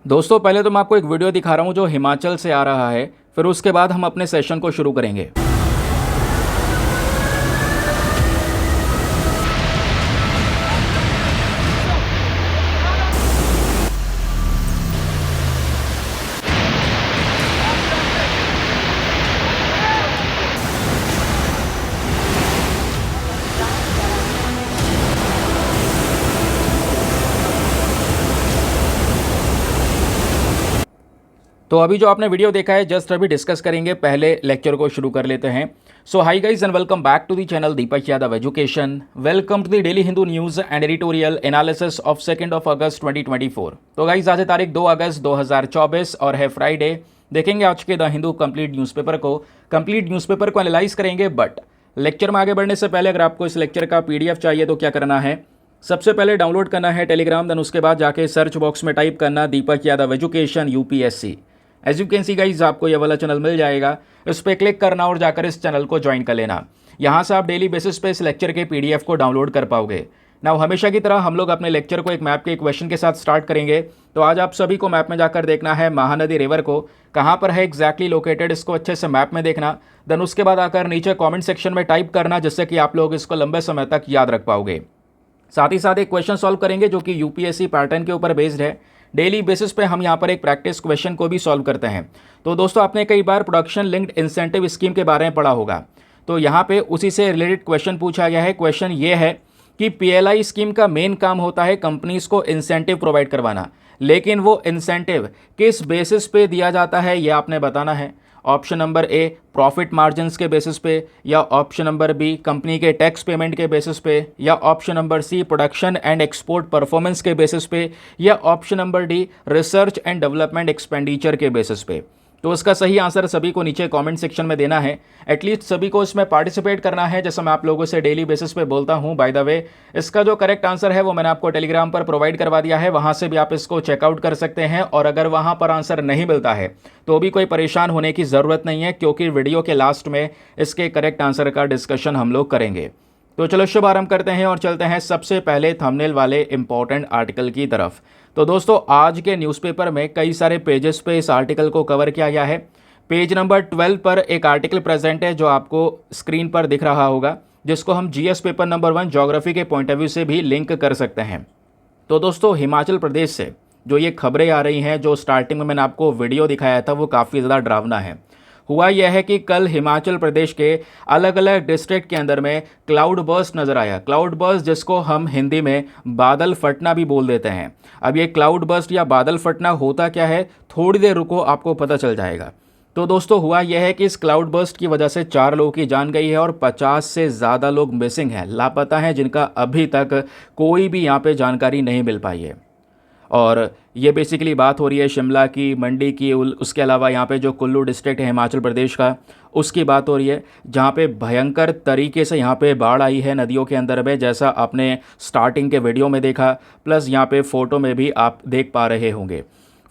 दोस्तों पहले तो मैं आपको एक वीडियो दिखा रहा हूँ जो हिमाचल से आ रहा है। फिर उसके बाद हम अपने सेशन को शुरू करेंगे। तो अभी जो आपने वीडियो देखा है जस्ट अभी डिस्कस करेंगे, पहले लेक्चर को शुरू कर लेते हैं। So hi guys and welcome back to the channel Deepak Yadav education. Welcome to the daily Hindu news and editorial analysis of 2 August 2024। तो गाइज आज है तारीख 2 अगस्त 2024 और है फ्राइडे। देखेंगे आज के द हिंदू कंप्लीट न्यूज़पेपर को एनालाइज करेंगे। बट लेक्चर में आगे बढ़ने से पहले अगर आपको इस लेक्चर का PDF चाहिए तो क्या करना है, सबसे पहले डाउनलोड करना है टेलीग्राम, देन उसके बाद जाके सर्च बॉक्स में टाइप करना Deepak Yadav education UPSC। As you can see guys आपको ये वाला चैनल मिल जाएगा, इस पर क्लिक करना और जाकर इस चैनल को ज्वाइन कर लेना। यहाँ से आप डेली बेसिस पे इस लेक्चर के PDF को डाउनलोड कर पाओगे। नाउ हमेशा की तरह हम लोग अपने लेक्चर को एक मैप के क्वेश्चन के साथ स्टार्ट करेंगे। तो आज आप सभी को मैप में जाकर देखना है महानदी रिवर को कहाँ पर है एग्जैक्टली लोकेटेड, इसको अच्छे से मैप में देखना। देन उसके बाद आकर नीचे कॉमेंट सेक्शन में टाइप करना, जिससे कि आप लोग इसको लंबे समय तक याद रख पाओगे। साथ ही साथ एक क्वेश्चन सॉल्व करेंगे जो कि UPSC पैटर्न के ऊपर बेस्ड है। डेली बेसिस पे हम यहाँ पर एक प्रैक्टिस क्वेश्चन को भी सॉल्व करते हैं। तो दोस्तों आपने कई बार प्रोडक्शन लिंक्ड इंसेंटिव स्कीम के बारे में पढ़ा होगा, तो यहाँ पे उसी से रिलेटेड क्वेश्चन पूछा गया है। क्वेश्चन ये है कि PLI स्कीम का मेन काम होता है कंपनीज को इंसेंटिव प्रोवाइड करवाना, लेकिन वो इंसेंटिव किस बेसिस पे दिया जाता है ये आपने बताना है। Option number A profit margins के बेसिस पे, या ऑप्शन नंबर B कंपनी के टैक्स पेमेंट के बेसिस पे, या option number C production and export performance के बेसिस पे, या option number D research and development expenditure के बेसिस पे। तो इसका सही आंसर सभी को नीचे कमेंट सेक्शन में देना है। एटलीस्ट सभी को इसमें पार्टिसिपेट करना है, जैसा मैं आप लोगों से डेली बेसिस पे बोलता हूं। बाय द वे इसका जो करेक्ट आंसर है वो मैंने आपको टेलीग्राम पर प्रोवाइड करवा दिया है, वहां से भी आप इसको चेकआउट कर सकते हैं। और अगर वहां पर आंसर नहीं मिलता है तो भी कोई परेशान होने की ज़रूरत नहीं है, क्योंकि वीडियो के लास्ट में इसके करेक्ट आंसर का डिस्कशन हम लोग करेंगे। तो चलो शुभारंभ करते हैं और चलते हैं सबसे पहले थंबनेल वाले इंपॉर्टेंट आर्टिकल की तरफ। तो दोस्तों आज के न्यूज़पेपर में कई सारे पेजेस पे इस आर्टिकल को कवर किया गया है। पेज नंबर 12 पर एक आर्टिकल प्रेजेंट है जो आपको स्क्रीन पर दिख रहा होगा, जिसको हम GS पेपर नंबर 1 ज्योग्राफी के पॉइंट ऑफ व्यू से भी लिंक कर सकते हैं। तो दोस्तों हिमाचल प्रदेश से जो ये खबरें आ रही हैं, जो स्टार्टिंग में मैंने आपको वीडियो दिखाया था, वो काफ़ी ज़्यादा डरावना है। हुआ यह है कि कल हिमाचल प्रदेश के अलग अलग डिस्ट्रिक्ट के अंदर में क्लाउड बर्स्ट नज़र आया। क्लाउड बर्स्ट जिसको हम हिंदी में बादल फटना भी बोल देते हैं। अब ये क्लाउड बर्स्ट या बादल फटना होता क्या है, थोड़ी देर रुको आपको पता चल जाएगा। तो दोस्तों हुआ यह है कि इस क्लाउड बर्स्ट की वजह से 4 लोगों की जान गई है और 50 से ज़्यादा लोग मिसिंग हैं, लापता हैं, जिनका अभी तक कोई भी यहाँ पे जानकारी नहीं मिल पाई है। और ये बेसिकली बात हो रही है शिमला की, मंडी की, उसके अलावा यहाँ पे जो कुल्लू डिस्ट्रिक्ट है हिमाचल प्रदेश का, उसकी बात हो रही है, जहाँ पे भयंकर तरीके से यहाँ पे बाढ़ आई है नदियों के अंदर में, जैसा आपने स्टार्टिंग के वीडियो में देखा, प्लस यहाँ पे फ़ोटो में भी आप देख पा रहे होंगे।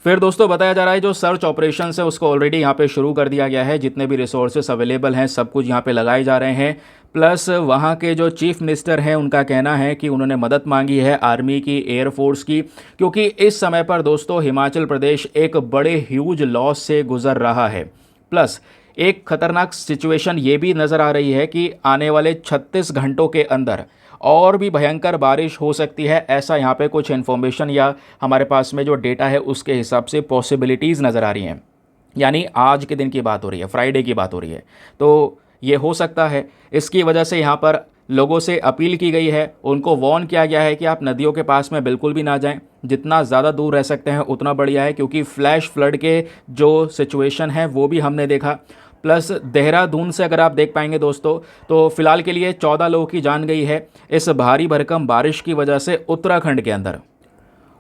फिर दोस्तों बताया जा रहा है जो सर्च ऑपरेशन है उसको ऑलरेडी यहाँ पे शुरू कर दिया गया है। जितने भी रिसोर्सेस अवेलेबल हैं सब कुछ यहाँ पे लगाए जा रहे हैं। प्लस वहाँ के जो चीफ मिनिस्टर हैं उनका कहना है कि उन्होंने मदद मांगी है आर्मी की, एयरफोर्स की, क्योंकि इस समय पर दोस्तों हिमाचल प्रदेश एक बड़े ह्यूज लॉस से गुजर रहा है। प्लस एक खतरनाक सिचुएशन ये भी नज़र आ रही है कि आने वाले 36 घंटों के अंदर और भी भयंकर बारिश हो सकती है। ऐसा यहाँ पे कुछ इन्फॉर्मेशन या हमारे पास में जो डेटा है उसके हिसाब से पॉसिबिलिटीज़ नज़र आ रही हैं। यानी आज के दिन की बात हो रही है, फ्राइडे की बात हो रही है, तो ये हो सकता है। इसकी वजह से यहाँ पर लोगों से अपील की गई है, उनको वार्न किया गया है कि आप नदियों के पास में बिल्कुल भी ना जाएं। जितना ज़्यादा दूर रह सकते हैं उतना बढ़िया है, क्योंकि फ्लैश फ्लड के जो सिचुएशन है वो भी हमने देखा। प्लस देहरादून से अगर आप देख पाएंगे दोस्तों, तो फिलहाल के लिए 14 लोगों की जान गई है इस भारी भरकम बारिश की वजह से उत्तराखंड के अंदर।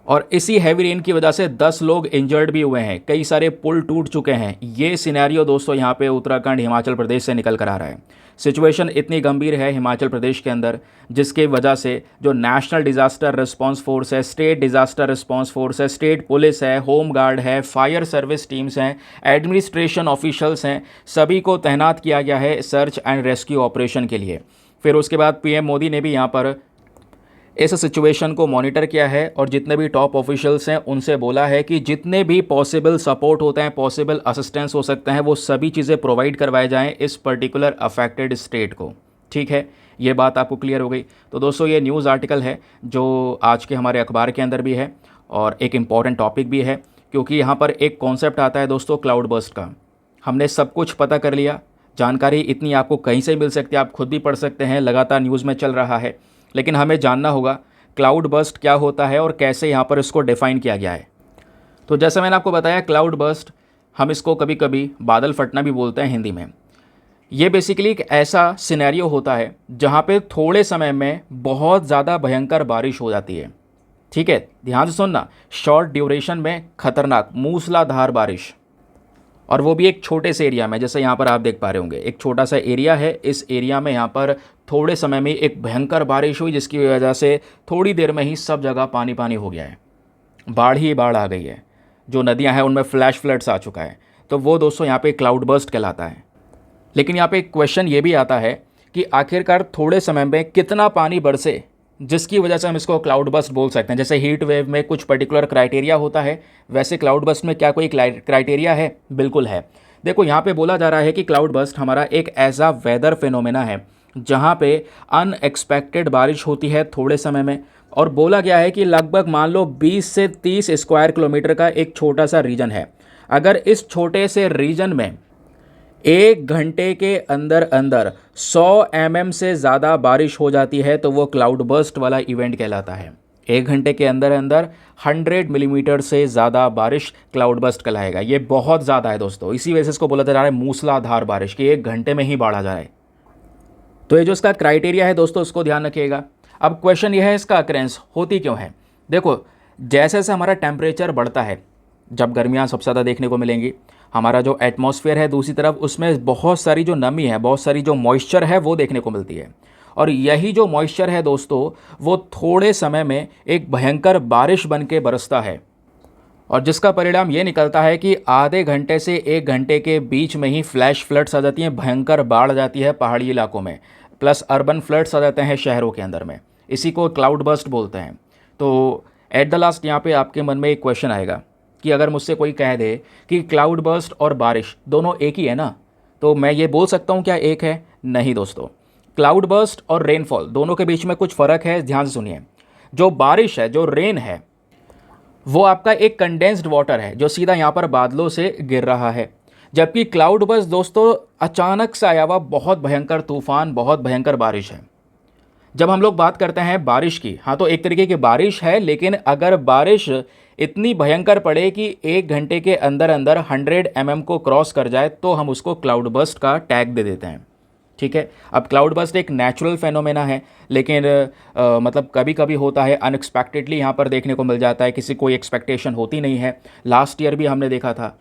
और इसी हैवी रेन की वजह से 10 लोग इंजर्ड भी हुए हैं, कई सारे पुल टूट चुके हैं। ये सिनेरियो दोस्तों यहाँ पे उत्तराखंड हिमाचल प्रदेश से निकल कर आ रहा है। सिचुएशन इतनी गंभीर है हिमाचल प्रदेश के अंदर, जिसके वजह से जो नेशनल डिज़ास्टर रिस्पांस फोर्स है, स्टेट डिज़ास्टर रिस्पांस फोर्स है, स्टेट पुलिस है, होम गार्ड है, फायर सर्विस टीम्स हैं, एडमिनिस्ट्रेशन ऑफिशियल्स हैं, सभी को तैनात किया गया है सर्च एंड रेस्क्यू ऑपरेशन के लिए। फिर उसके बाद PM मोदी ने भी यहाँ पर इस सिचुएशन को मॉनिटर किया है और जितने भी टॉप ऑफिशियल्स हैं उनसे बोला है कि जितने भी पॉसिबल सपोर्ट होते हैं, पॉसिबल असिस्टेंस हो सकते हैं, वो सभी चीज़ें प्रोवाइड करवाए जाएं इस पर्टिकुलर अफेक्टेड स्टेट को। ठीक है, ये बात आपको क्लियर हो गई। तो दोस्तों ये न्यूज़ आर्टिकल है जो आज के हमारे अखबार के अंदर भी है और एक इम्पॉर्टेंट टॉपिक भी है, क्योंकि यहाँ पर एक कॉन्सेप्ट आता है दोस्तों क्लाउड बर्स्ट का। हमने सब कुछ पता कर लिया, जानकारी इतनी आपको कहीं से मिल सकती है, आप खुद भी पढ़ सकते हैं, लगातार न्यूज़ में चल रहा है, लेकिन हमें जानना होगा क्लाउड बर्स्ट क्या होता है और कैसे यहाँ पर इसको डिफ़ाइन किया गया है। तो जैसा मैंने आपको बताया, क्लाउड बर्स्ट हम इसको कभी कभी बादल फटना भी बोलते हैं हिंदी में। ये बेसिकली एक ऐसा सिनेरियो होता है जहाँ पे थोड़े समय में बहुत ज़्यादा भयंकर बारिश हो जाती है। ठीक है, ध्यान से सुनना, शॉर्ट ड्यूरेशन में खतरनाक मूसलाधार बारिश, और वो भी एक छोटे से एरिया में। जैसे यहाँ पर आप देख पा रहे होंगे, एक छोटा सा एरिया है, इस एरिया में यहाँ पर थोड़े समय में एक भयंकर बारिश हुई, जिसकी वजह से थोड़ी देर में ही सब जगह पानी पानी हो गया है, बाढ़ ही बाढ़ आ गई है, जो नदियाँ हैं उनमें फ्लैश फ्लड्स आ चुका है। तो वो दोस्तों यहाँ पे क्लाउड बर्स्ट कहलाता है। लेकिन यहाँ पे एक क्वेश्चन ये भी आता है कि आखिरकार थोड़े समय में कितना पानी बरसे जिसकी वजह से हम इसको क्लाउड बर्स्ट बोल सकते हैं। जैसे हीट वेव में कुछ पर्टिकुलर क्राइटेरिया होता है, वैसे क्लाउड बर्स्ट में क्या कोई क्राइटेरिया है? बिल्कुल है। देखो यहाँ पे बोला जा रहा है कि क्लाउड बर्स्ट हमारा एक ऐसा वेदर फिनोमेना है जहाँ पे अनएक्सपेक्टेड बारिश होती है थोड़े समय में, और बोला गया है कि लगभग मान लो 20 से 30 स्क्वायर किलोमीटर का एक छोटा सा रीजन है। अगर इस छोटे से रीजन में 1 घंटे के अंदर अंदर 100 mm से ज़्यादा बारिश हो जाती है तो वो क्लाउड बर्स्ट वाला इवेंट कहलाता है। 1 घंटे के अंदर अंदर 100 मिलीमीटर से ज़्यादा बारिश क्लाउड बर्स्ट कहलाएगा। ये बहुत ज़्यादा है दोस्तों, इसी वजह से इसको बोला जा रहा है मूसलाधार बारिश, कि 1 घंटे में ही बाढ़ आ जाए। तो ये जो इसका क्राइटेरिया है दोस्तों, उसको ध्यान रखिएगा। अब क्वेश्चन ये है, इसका अक्रेंस होती क्यों है? देखो, जैसे जैसे हमारा टेम्परेचर बढ़ता है, जब गर्मियाँ सबसे ज़्यादा देखने को मिलेंगी, हमारा जो एटमॉस्फेयर है दूसरी तरफ, उसमें बहुत सारी जो नमी है, बहुत सारी जो मॉइस्चर है वो देखने को मिलती है, और यही जो मॉइस्चर है दोस्तों, वो थोड़े समय में एक भयंकर बारिश बन के बरसता है, और जिसका परिणाम ये निकलता है कि आधे घंटे से 1 घंटे के बीच में ही फ्लैश फ्लड्स आ जाती हैं, भयंकर बाढ़ आ जाती है पहाड़ी इलाकों में, प्लस अर्बन फ्लड्स आ जाते हैं शहरों के अंदर में। इसी को क्लाउड बर्स्ट बोलते हैं। तो एट द लास्ट यहाँ पे आपके मन में एक क्वेश्चन आएगा कि अगर मुझसे कोई कह दे कि क्लाउड बर्स्ट और बारिश दोनों एक ही है ना, तो मैं ये बोल सकता हूँ क्या एक है? नहीं दोस्तों, क्लाउड बर्स्ट और रेनफॉल दोनों के बीच में कुछ फ़र्क है, ध्यान से सुनिए। जो बारिश है, जो रेन है, वो आपका एक कंडेंस्ड वाटर है जो सीधा यहाँ पर बादलों से गिर रहा है, जबकि क्लाउड बर्स्ट दोस्तों अचानक से आया हुआ बहुत भयंकर तूफान, बहुत भयंकर बारिश है। जब हम लोग बात करते हैं बारिश की, हाँ तो एक तरीके की बारिश है, लेकिन अगर बारिश इतनी भयंकर पड़े कि 1 घंटे के अंदर अंदर 100 mm को क्रॉस कर जाए तो हम उसको क्लाउड बर्स्ट का टैग दे देते हैं। ठीक है, अब क्लाउड बर्स्ट एक नेचुरल फेनोमेना है, लेकिन मतलब कभी कभी होता है अनएक्सपेक्टेडली, यहाँ पर देखने को मिल जाता है, किसी कोई एक्सपेक्टेशन होती नहीं है। लास्ट ईयर भी हमने देखा था।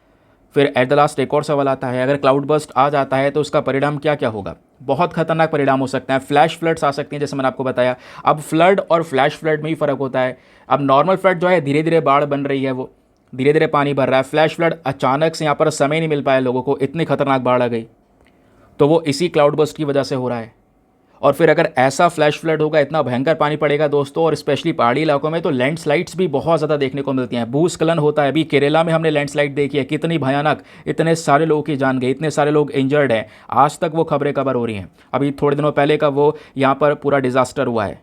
फिर एट द लास्ट एक और सवाल आता है, अगर क्लाउड बर्स्ट आ जाता है तो उसका परिणाम क्या क्या होगा? बहुत खतरनाक परिणाम हो सकते हैं, फ्लैश फ्लड्स आ सकती हैं, जैसे मैंने आपको बताया। अब फ्लड और फ्लैश फ्लड में ही फ़र्क होता है। अब नॉर्मल फ्लड जो है धीरे धीरे बाढ़ बन रही है, वो धीरे धीरे पानी भर रहा है। फ्लैश फ्लड अचानक से यहाँ पर समय नहीं मिल पाया लोगों को, इतनी खतरनाक बाढ़ आ गई, तो वो इसी क्लाउड बर्स्ट की वजह से हो रहा है। और फिर अगर ऐसा फ्लैश फ्लड होगा, इतना भयंकर पानी पड़ेगा दोस्तों, और स्पेशली पहाड़ी इलाकों में, तो लैंडस्लाइड्स भी बहुत ज़्यादा देखने को मिलती हैं, भूस्खलन होता है। अभी केरला में हमने लैंडस्लाइड देखी है, कितनी भयानक, इतने सारे लोगों की जान गई, इतने सारे लोग इंजर्ड हैं, आज तक वो खबरें कवर हो रही हैं। अभी थोड़े दिनों पहले का वो यहाँ पर पूरा डिज़ास्टर हुआ है।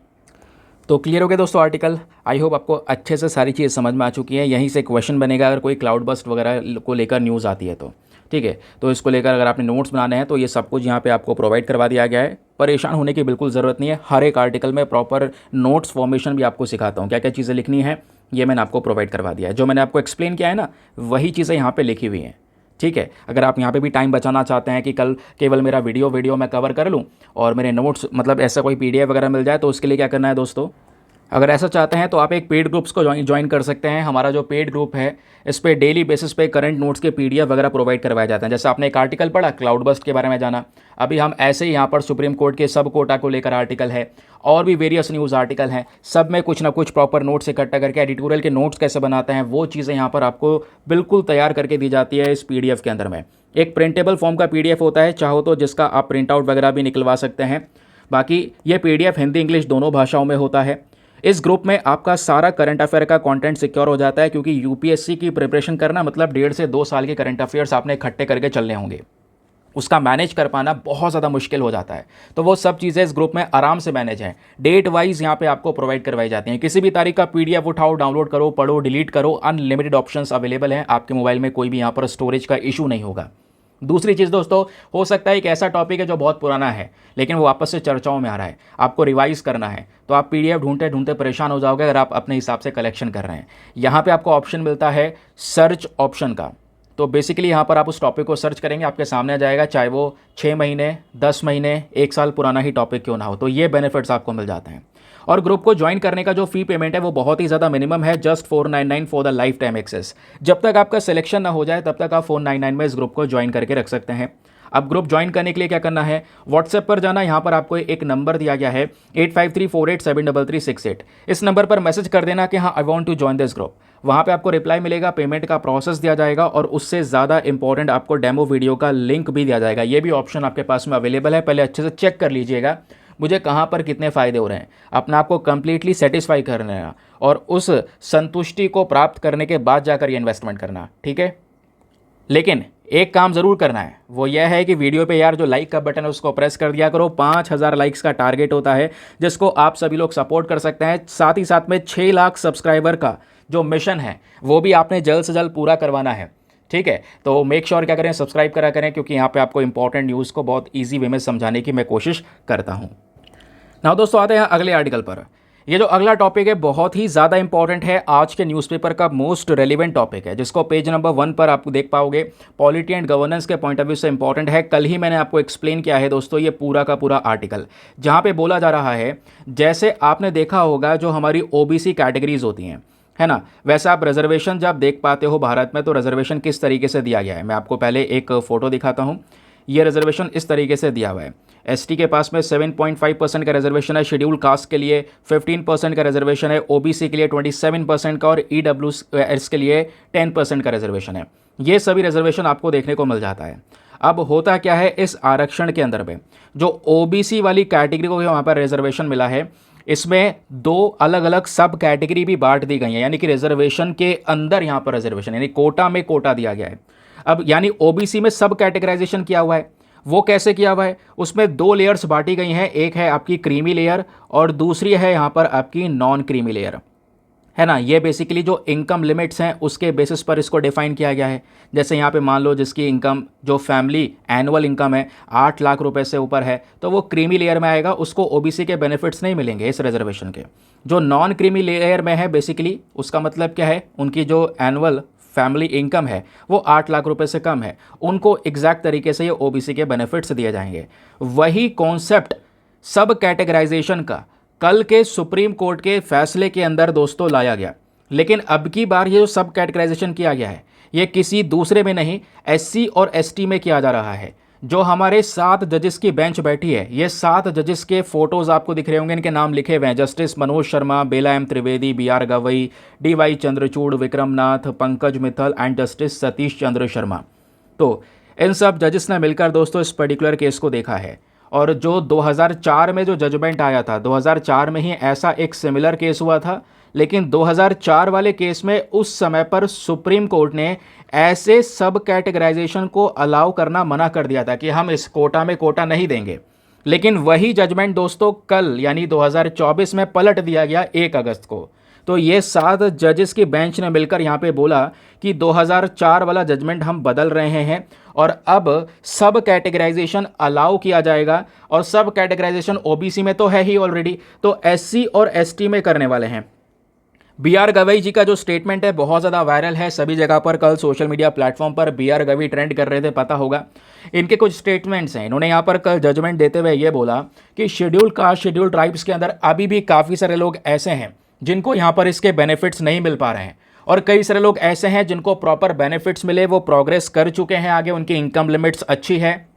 तो क्लियर हो गया दोस्तों आर्टिकल। आई होप आपको अच्छे से सारी चीज़ समझ में आ चुकी है। यहीं से क्वेश्चन बनेगा अगर कोई क्लाउड बर्स्ट वगैरह को लेकर न्यूज़ आती है तो। ठीक है, तो इसको लेकर अगर आपने नोट्स बनाने हैं तो ये सब कुछ यहाँ पे आपको प्रोवाइड करवा दिया गया है। परेशान होने की बिल्कुल ज़रूरत नहीं है, हर एक आर्टिकल में प्रॉपर नोट्स फॉर्मेशन भी आपको सिखाता हूँ, क्या क्या चीज़ें लिखनी है ये मैंने आपको प्रोवाइड करवा दिया है। जो मैंने आपको एक्सप्लेन किया है ना, वही चीज़ें यहाँ पर लिखी हुई हैं। ठीक है, अगर आप यहाँ पे भी टाइम बचाना चाहते हैं कि कल केवल मेरा वीडियो मैं कवर कर लूँ और मेरे नोट्स मतलब ऐसा कोई PDF वगैरह मिल जाए, तो उसके लिए क्या करना है दोस्तों, अगर ऐसा चाहते हैं तो आप एक पेड ग्रुप्स को ज्वाइन कर सकते हैं। हमारा जो पेड ग्रुप है, इस पे डेली बेसिस पे करंट नोट्स के PDF वगैरह प्रोवाइड करवाए जाते हैं। जैसे आपने एक आर्टिकल पढ़ा क्लाउड बर्स्ट के बारे में जाना, अभी हम ऐसे ही यहाँ पर सुप्रीम कोर्ट के सब कोटा को लेकर आर्टिकल है, और भी वेरियस न्यूज़ आर्टिकल हैं, सब में कुछ ना कुछ प्रॉपर नोट्स इकट्ठा करके एडिटोरियल के नोट्स कैसे बनाते हैं वो चीज़ें यहाँ पर आपको बिल्कुल तैयार करके दी जाती है इस PDF के अंदर में। एक प्रिंटेबल फॉर्म का PDF होता है, चाहो तो जिसका आप प्रिंट आउट वगैरह भी निकलवा सकते हैं। बाकी ये PDF हिंदी इंग्लिश दोनों भाषाओं में होता है। इस ग्रुप में आपका सारा करंट अफेयर का कंटेंट सिक्योर हो जाता है, क्योंकि यूपीएससी की प्रिपरेशन करना मतलब 1.5 से 2 साल के करंट अफेयर्स आपने इकट्ठे करके चलने होंगे। उसका मैनेज कर पाना बहुत ज़्यादा मुश्किल हो जाता है। तो वो सब चीज़ें इस ग्रुप में आराम से मैनेज हैं। डेट वाइज यहाँ पे आपको प्रोवाइड करवाई जाती हैं। किसी भी तारीख का पीडीएफ उठाओ, डाउनलोड करो, पढ़ो, डिलीट करो, अनलिमिटेड ऑप्शंस अवेलेबल हैं। आपके मोबाइल में कोई भी यहाँ पर स्टोरेज का इशू नहीं होगा। दूसरी चीज़ दोस्तों, हो सकता है एक ऐसा टॉपिक है जो बहुत पुराना है लेकिन वो वापस से चर्चाओं में आ रहा है, आपको रिवाइज करना है, तो आप पीडीएफ ढूंढते ढूंढते परेशान हो जाओगे अगर आप अपने हिसाब से कलेक्शन कर रहे हैं। यहाँ पे आपको ऑप्शन मिलता है सर्च ऑप्शन का। तो बेसिकली यहाँ पर आप उस टॉपिक को सर्च करेंगे, आपके सामने आ जाएगा, चाहे वो 6 महीने, 10 महीने, 1 साल पुराना ही टॉपिक क्यों ना हो। तो ये बेनिफिट्स आपको मिल जाते हैं। और ग्रुप को ज्वाइन करने का जो फी पेमेंट है वो बहुत ही ज़्यादा मिनिमम है, just 499 for the life time access. जब तक आपका सिलेक्शन ना हो जाए तब तक आप 499 में इस ग्रुप को ज्वाइन करके रख सकते हैं। अब ग्रुप ज्वाइन करने के लिए क्या करना है, व्हाट्सएप पर जाना। यहाँ पर आपको एक नंबर दिया गया है 8534873368। इस नंबर पर मैसेज कर देना कि हाँ I want to join this group. वहाँ पे आपको रिप्लाई मिलेगा, पेमेंट का प्रोसेस दिया जाएगा और उससे ज़्यादा इंपॉर्टेंट आपको डेमो वीडियो का लिंक भी दिया जाएगा। ये भी ऑप्शन आपके पास में अवेलेबल है। पहले अच्छे से चेक कर लीजिएगा मुझे कहाँ पर कितने फ़ायदे हो रहे हैं, अपने आप को कंप्लीटली सेटिस्फाई करना और उस संतुष्टि को प्राप्त करने के बाद जाकर ये इन्वेस्टमेंट करना, ठीक है। लेकिन एक काम ज़रूर करना है, वो यह है कि वीडियो पे यार जो लाइक का बटन है उसको प्रेस कर दिया करो। 5000 लाइक्स का टारगेट होता है जिसको आप सभी लोग सपोर्ट कर सकते हैं। साथ ही साथ में 6 लाख सब्सक्राइबर का जो मिशन है वो भी आपने जल्द से जल्द पूरा करवाना है, ठीक है। तो मेक श्योर क्या करें, सब्सक्राइब करा करें, क्योंकि यहाँ पे आपको इंपॉर्टेंट न्यूज़ को बहुत ईजी वे में समझाने की मैं कोशिश करता हूँ। ना दोस्तों आते हैं अगले आर्टिकल पर। ये जो अगला टॉपिक है बहुत ही ज़्यादा इंपॉर्टेंट है, आज के न्यूज़पेपर का मोस्ट रेलिवेंट टॉपिक है, जिसको पेज नंबर 1 पर आप देख पाओगे। पॉलिटी एंड गवर्नेंस के पॉइंट ऑफ व्यू से इंपॉर्टेंट है। कल ही मैंने आपको एक्सप्लेन किया है दोस्तों ये पूरा का पूरा आर्टिकल, जहाँ पे बोला जा रहा है जैसे आपने देखा होगा जो हमारी ओबीसी कैटेगरीज होती हैं, है ना, वैसे आप रिजर्वेशन जब देख पाते हो भारत में तो रिजर्वेशन किस तरीके से दिया गया है। मैं आपको पहले एक फ़ोटो दिखाता हूँ। ये रिजर्वेशन इस तरीके से दिया हुआ है। एसटी के पास में 7.5% का रिजर्वेशन है, शेड्यूल कास्ट के लिए 15% का रिजर्वेशन है, ओबीसी के लिए 27% का और ईडब्ल्यूएस के लिए 10% का रिजर्वेशन है। ये सभी रिजर्वेशन आपको देखने को मिल जाता है। अब होता क्या है इस आरक्षण के अंदर में, जो ओबीसी वाली कैटेगरी को वहाँ पर रिजर्वेशन मिला है, इसमें 2 अलग अलग सब कैटेगरी भी बांट दी गई है, यानी कि रिजर्वेशन के अंदर यहाँ पर रिजर्वेशन यानी कोटा में कोटा दिया गया है। अब यानी ओबीसी में सब कैटेगराइजेशन किया हुआ है। वो कैसे किया हुआ है, उसमें 2 लेयर्स बांटी गई हैं, एक है आपकी क्रीमी लेयर और दूसरी है यहाँ पर आपकी नॉन क्रीमी लेयर, है ना। ये बेसिकली जो इनकम लिमिट्स हैं उसके बेसिस पर इसको डिफाइन किया गया है। जैसे यहाँ पे मान लो जिसकी इनकम जो फैमिली एनुअल इनकम है 8 लाख रुपए से ऊपर है तो वो क्रीमी लेयर में आएगा, उसको ओबीसी के बेनिफिट्स नहीं मिलेंगे इस रिजर्वेशन के। जो नॉन क्रीमी लेयर में है बेसिकली उसका मतलब क्या है, उनकी जो एनुअल फैमिली इनकम है वो 8 लाख रुपए से कम है, उनको एग्जैक्ट तरीके से ये ओबीसी के बेनिफिट्स दिए जाएंगे। वही कॉन्सेप्ट सब कैटेगराइजेशन का कल के सुप्रीम कोर्ट के फैसले के अंदर दोस्तों लाया गया, लेकिन अब की बार ये जो सब कैटेगराइजेशन किया गया है ये किसी दूसरे में नहीं, एससी और एसटी में किया जा रहा है। जो हमारे 7 जजेस की बेंच बैठी है, ये 7 जजेस के फोटोज आपको दिख रहे होंगे, इनके नाम लिखे हुए हैं, justice Manoj Sharma, Bela M Trivedi, BR Gavai, DY Chandrachud, Vikram Nath, Pankaj Mittal and justice Satish Chandra Sharma. तो इन सब जजेस ने मिलकर दोस्तों इस पर्टिकुलर केस को देखा है। और जो 2004 में जो जजमेंट आया था, 2004 में ही ऐसा एक सिमिलर केस हुआ था, लेकिन 2004 वाले केस में उस समय पर सुप्रीम कोर्ट ने ऐसे सब कैटेगराइजेशन को अलाउ करना मना कर दिया था कि हम इस कोटा में कोटा नहीं देंगे। लेकिन वही जजमेंट दोस्तों कल यानी 2024 में पलट दिया गया 1 अगस्त को। तो ये 7 जजेस की बेंच ने मिलकर यहाँ पे बोला कि 2004 वाला जजमेंट हम बदल रहे हैं और अब सब कैटेगराइजेशन अलाउ किया जाएगा। और सब कैटेगराइजेशन ओबीसी में तो है ही ऑलरेडी, तो एससी और एसटी में करने वाले हैं। BR गवई जी का जो स्टेटमेंट है बहुत ज़्यादा वायरल है सभी जगह पर। कल सोशल मीडिया प्लेटफॉर्म पर BR गवई ट्रेंड कर रहे थे, पता होगा। इनके कुछ स्टेटमेंट्स हैं। इन्होंने यहाँ पर कल जजमेंट देते हुए ये बोला कि शेड्यूल कास्ट, शेड्यूल ट्राइब्स के अंदर अभी भी काफ़ी सारे लोग ऐसे हैं जिनको यहाँ पर इसके बेनिफिट्स नहीं मिल पा रहे हैं, और कई सारे लोग ऐसे हैं जिनको प्रॉपर बेनिफिट्स मिले, वो प्रोग्रेस कर चुके हैं आगे, उनकी इनकम लिमिट्स अच्छी है,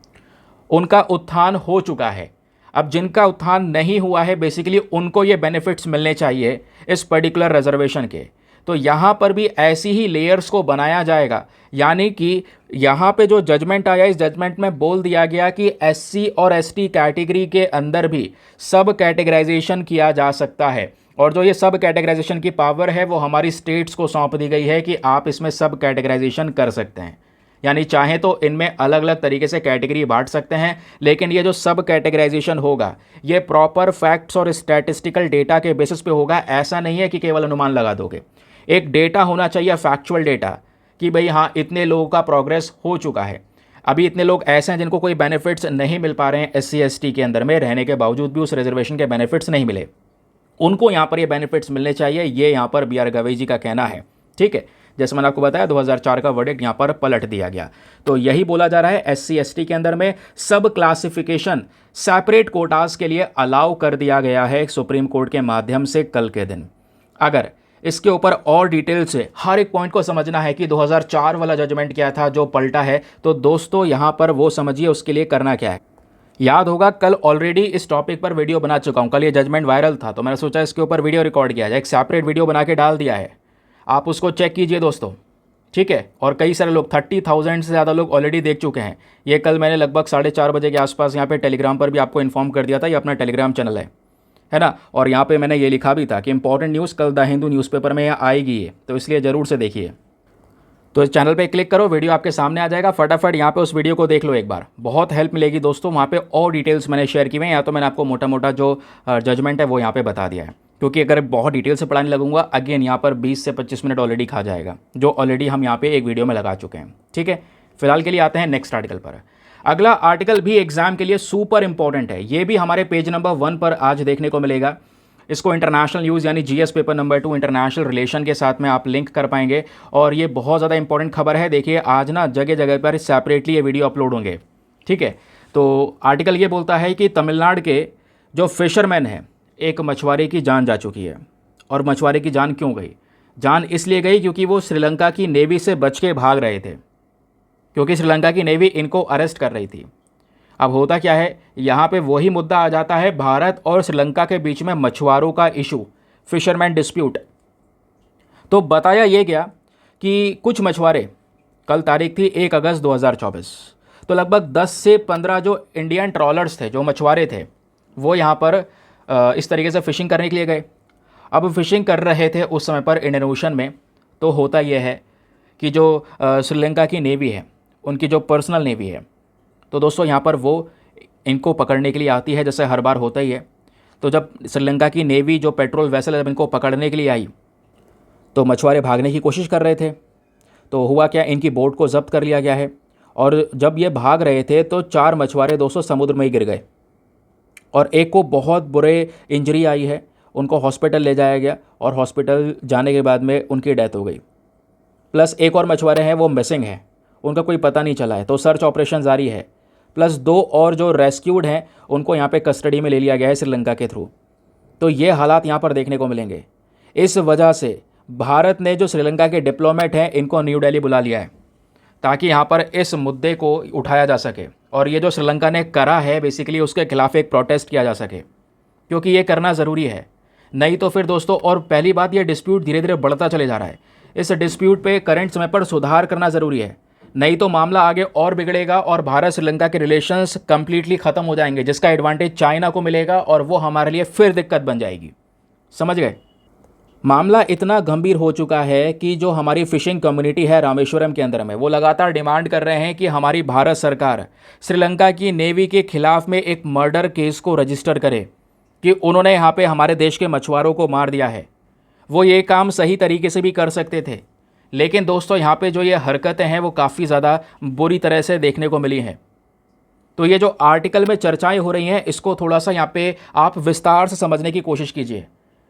उनका उत्थान हो चुका है। अब जिनका उत्थान नहीं हुआ है बेसिकली उनको ये बेनिफिट्स मिलने चाहिए इस पर्टिकुलर रिजर्वेशन के। तो यहाँ पर भी ऐसी ही लेयर्स को बनाया जाएगा, यानी कि यहाँ पे जो जजमेंट आया इस जजमेंट में बोल दिया गया कि एससी और एसटी कैटेगरी के अंदर भी सब कैटेगराइजेशन किया जा सकता है। और जो ये सब कैटेगराइजेशन की पावर है वो हमारी स्टेट्स को सौंप दी गई है कि आप इसमें सब कैटेगराइजेशन कर सकते हैं, यानी चाहें तो इनमें अलग अलग तरीके से कैटेगरी बांट सकते हैं, लेकिन ये जो सब कैटेगराइजेशन होगा ये प्रॉपर फैक्ट्स और स्टैटिस्टिकल डेटा के बेसिस पे होगा। ऐसा नहीं है कि केवल अनुमान लगा दोगे, एक डेटा होना चाहिए, फैक्चुअल डेटा, कि भाई हाँ इतने लोगों का प्रोग्रेस हो चुका है। अभी इतने लोग ऐसे हैं जिनको कोई बेनिफिट्स नहीं मिल पा रहे हैं, SC ST के अंदर में रहने के बावजूद भी उस रिजर्वेशन के बेनिफिट्स नहीं मिले, उनको यहाँ पर ये बेनिफिट्स मिलने चाहिए, ये यहाँ पर BR गवई जी का कहना है। ठीक है, जैसे मैंने आपको बताया 2004 का वर्डिक्ट यहाँ पर पलट दिया गया। तो यही बोला जा रहा है SC ST के अंदर में सब क्लासिफिकेशन सेपरेट कोटास के लिए अलाउ कर दिया गया है सुप्रीम कोर्ट के माध्यम से कल के दिन। अगर इसके ऊपर और डिटेल से हर एक पॉइंट को समझना है कि 2004 वाला जजमेंट क्या था जो पलटा है, तो दोस्तों यहाँ पर वो समझिए उसके लिए करना क्या है। याद होगा कल ऑलरेडी इस टॉपिक पर वीडियो बना चुका हूँ, कल ये जजमेंट वायरल था तो मैंने सोचा इसके ऊपर वीडियो रिकॉर्ड किया जाए, एक सेपरेट वीडियो बना के डाल दिया है, आप उसको चेक कीजिए दोस्तों। ठीक है, और कई सारे लोग 30,000 से ज़्यादा लोग ऑलरेडी देख चुके हैं। ये कल मैंने लगभग 4:30 बजे के आसपास यहाँ पे टेलीग्राम पर भी आपको इन्फॉर्म कर दिया था, ये अपना टेलीग्राम चैनल है ना। और यहाँ पे मैंने ये लिखा भी था कि इंपॉर्टेंट न्यूज़ कल द हिंदू न्यूज़पेपर में यहाँ आएगी है, तो इसलिए ज़रूर से देखिए। तो इस चैनल पे क्लिक करो, वीडियो आपके सामने आ जाएगा, फटाफट यहाँ पे उस वीडियो को देख लो एक बार, बहुत हेल्प मिलेगी दोस्तों। वहाँ पे और डिटेल्स मैंने शेयर की हुई हैं, या तो मैंने आपको मोटा मोटा जो जजमेंट है वो यहाँ पे बता दिया है, क्योंकि अगर बहुत डिटेल से पढ़ाने लगूंगा अगेन यहाँ पर 20 से 25 मिनट ऑलरेडी खा जाएगा, जो ऑलरेडी हम यहाँ पे एक वीडियो में लगा चुके हैं। ठीक है, फिलहाल के लिए आते हैं नेक्स्ट आर्टिकल पर। अगला आर्टिकल भी एग्जाम के लिए सुपर इंपॉर्टेंट है, ये भी हमारे पेज नंबर 1 पर आज देखने को मिलेगा। इसको इंटरनेशनल न्यूज़ यानी GS paper number 2 international relation के साथ में आप लिंक कर पाएंगे, और ये बहुत ज़्यादा इंपॉर्टेंट खबर है। देखिए आज ना जगह जगह पर सेपरेटली ये वीडियो अपलोड होंगे। ठीक है, तो आर्टिकल ये बोलता है कि तमिलनाडु के जो फिशरमैन है, एक मछुआरे की जान जा चुकी है। और मछुआरे की जान क्यों गई? जान इसलिए गई क्योंकि वो श्रीलंका की नेवी से बच के भाग रहे थे, क्योंकि श्रीलंका की नेवी इनको अरेस्ट कर रही थी। अब होता क्या है, यहाँ पे वही मुद्दा आ जाता है, भारत और श्रीलंका के बीच में मछुआरों का इशू, फिशरमैन डिस्प्यूट। तो बताया ये गया कि कुछ मछुआरे, कल तारीख थी 1 अगस्त 2024, तो लगभग 10 से 15 जो इंडियन ट्रॉलर्स थे, जो मछुआरे थे, वो यहाँ पर इस तरीके से फ़िशिंग करने के लिए गए। अब फिशिंग कर रहे थे उस समय पर इंडियन ओशन में। तो होता यह है कि जो श्रीलंका की नेवी है, उनकी जो पर्सनल नेवी है, तो दोस्तों यहाँ पर वो इनको पकड़ने के लिए आती है, जैसे हर बार होता ही है। तो जब श्रीलंका की नेवी जो पेट्रोल वेसल है, जब इनको पकड़ने के लिए आई, तो मछुआरे भागने की कोशिश कर रहे थे। तो हुआ क्या, इनकी बोट को जब्त कर लिया गया है, और जब ये भाग रहे थे तो 4 मछुआरे दोस्तों समुद्र में ही गिर गए, और एक को बहुत बुरे इंजरी आई है, उनको हॉस्पिटल ले जाया गया, और हॉस्पिटल जाने के बाद में उनकी डेथ हो गई। प्लस एक और मछुआरे हैं वो मिसिंग हैं, उनका कोई पता नहीं चला है, तो सर्च ऑपरेशन जारी है। प्लस 2 और जो रेस्क्यूड हैं उनको यहाँ पे कस्टडी में ले लिया गया है श्रीलंका के थ्रू। तो ये हालात यहाँ पर देखने को मिलेंगे। इस वजह से भारत ने जो श्रीलंका के डिप्लोमेट हैं इनको न्यू दिल्ली बुला लिया है, ताकि यहाँ पर इस मुद्दे को उठाया जा सके, और ये जो श्रीलंका ने करा है बेसिकली उसके खिलाफ एक प्रोटेस्ट किया जा सके, क्योंकि ये करना ज़रूरी है। नहीं तो फिर दोस्तों, और पहली बात, ये डिस्प्यूट धीरे धीरे बढ़ता चले जा रहा है। इस डिस्प्यूट पे करंट समय पर सुधार करना ज़रूरी है, नहीं तो मामला आगे और बिगड़ेगा और भारत श्रीलंका के रिलेशंस कंप्लीटली ख़त्म हो जाएंगे, जिसका एडवांटेज चाइना को मिलेगा और वो हमारे लिए फिर दिक्कत बन जाएगी। समझ गए? मामला इतना गंभीर हो चुका है कि जो हमारी फ़िशिंग कम्युनिटी है रामेश्वरम के अंदर में, वो लगातार डिमांड कर रहे हैं कि हमारी भारत सरकार श्रीलंका की नेवी के खिलाफ में एक मर्डर केस को रजिस्टर करे कि उन्होंने यहाँ पे हमारे देश के मछुआरों को मार दिया है। वो ये काम सही तरीके से भी कर सकते थे, लेकिन दोस्तों यहाँ पे जो ये हरकतें हैं वो काफ़ी ज़्यादा बुरी तरह से देखने को मिली हैं। तो ये जो आर्टिकल में चर्चाएं हो रही हैं, इसको थोड़ा सा यहाँ पे आप विस्तार से समझने की कोशिश कीजिए।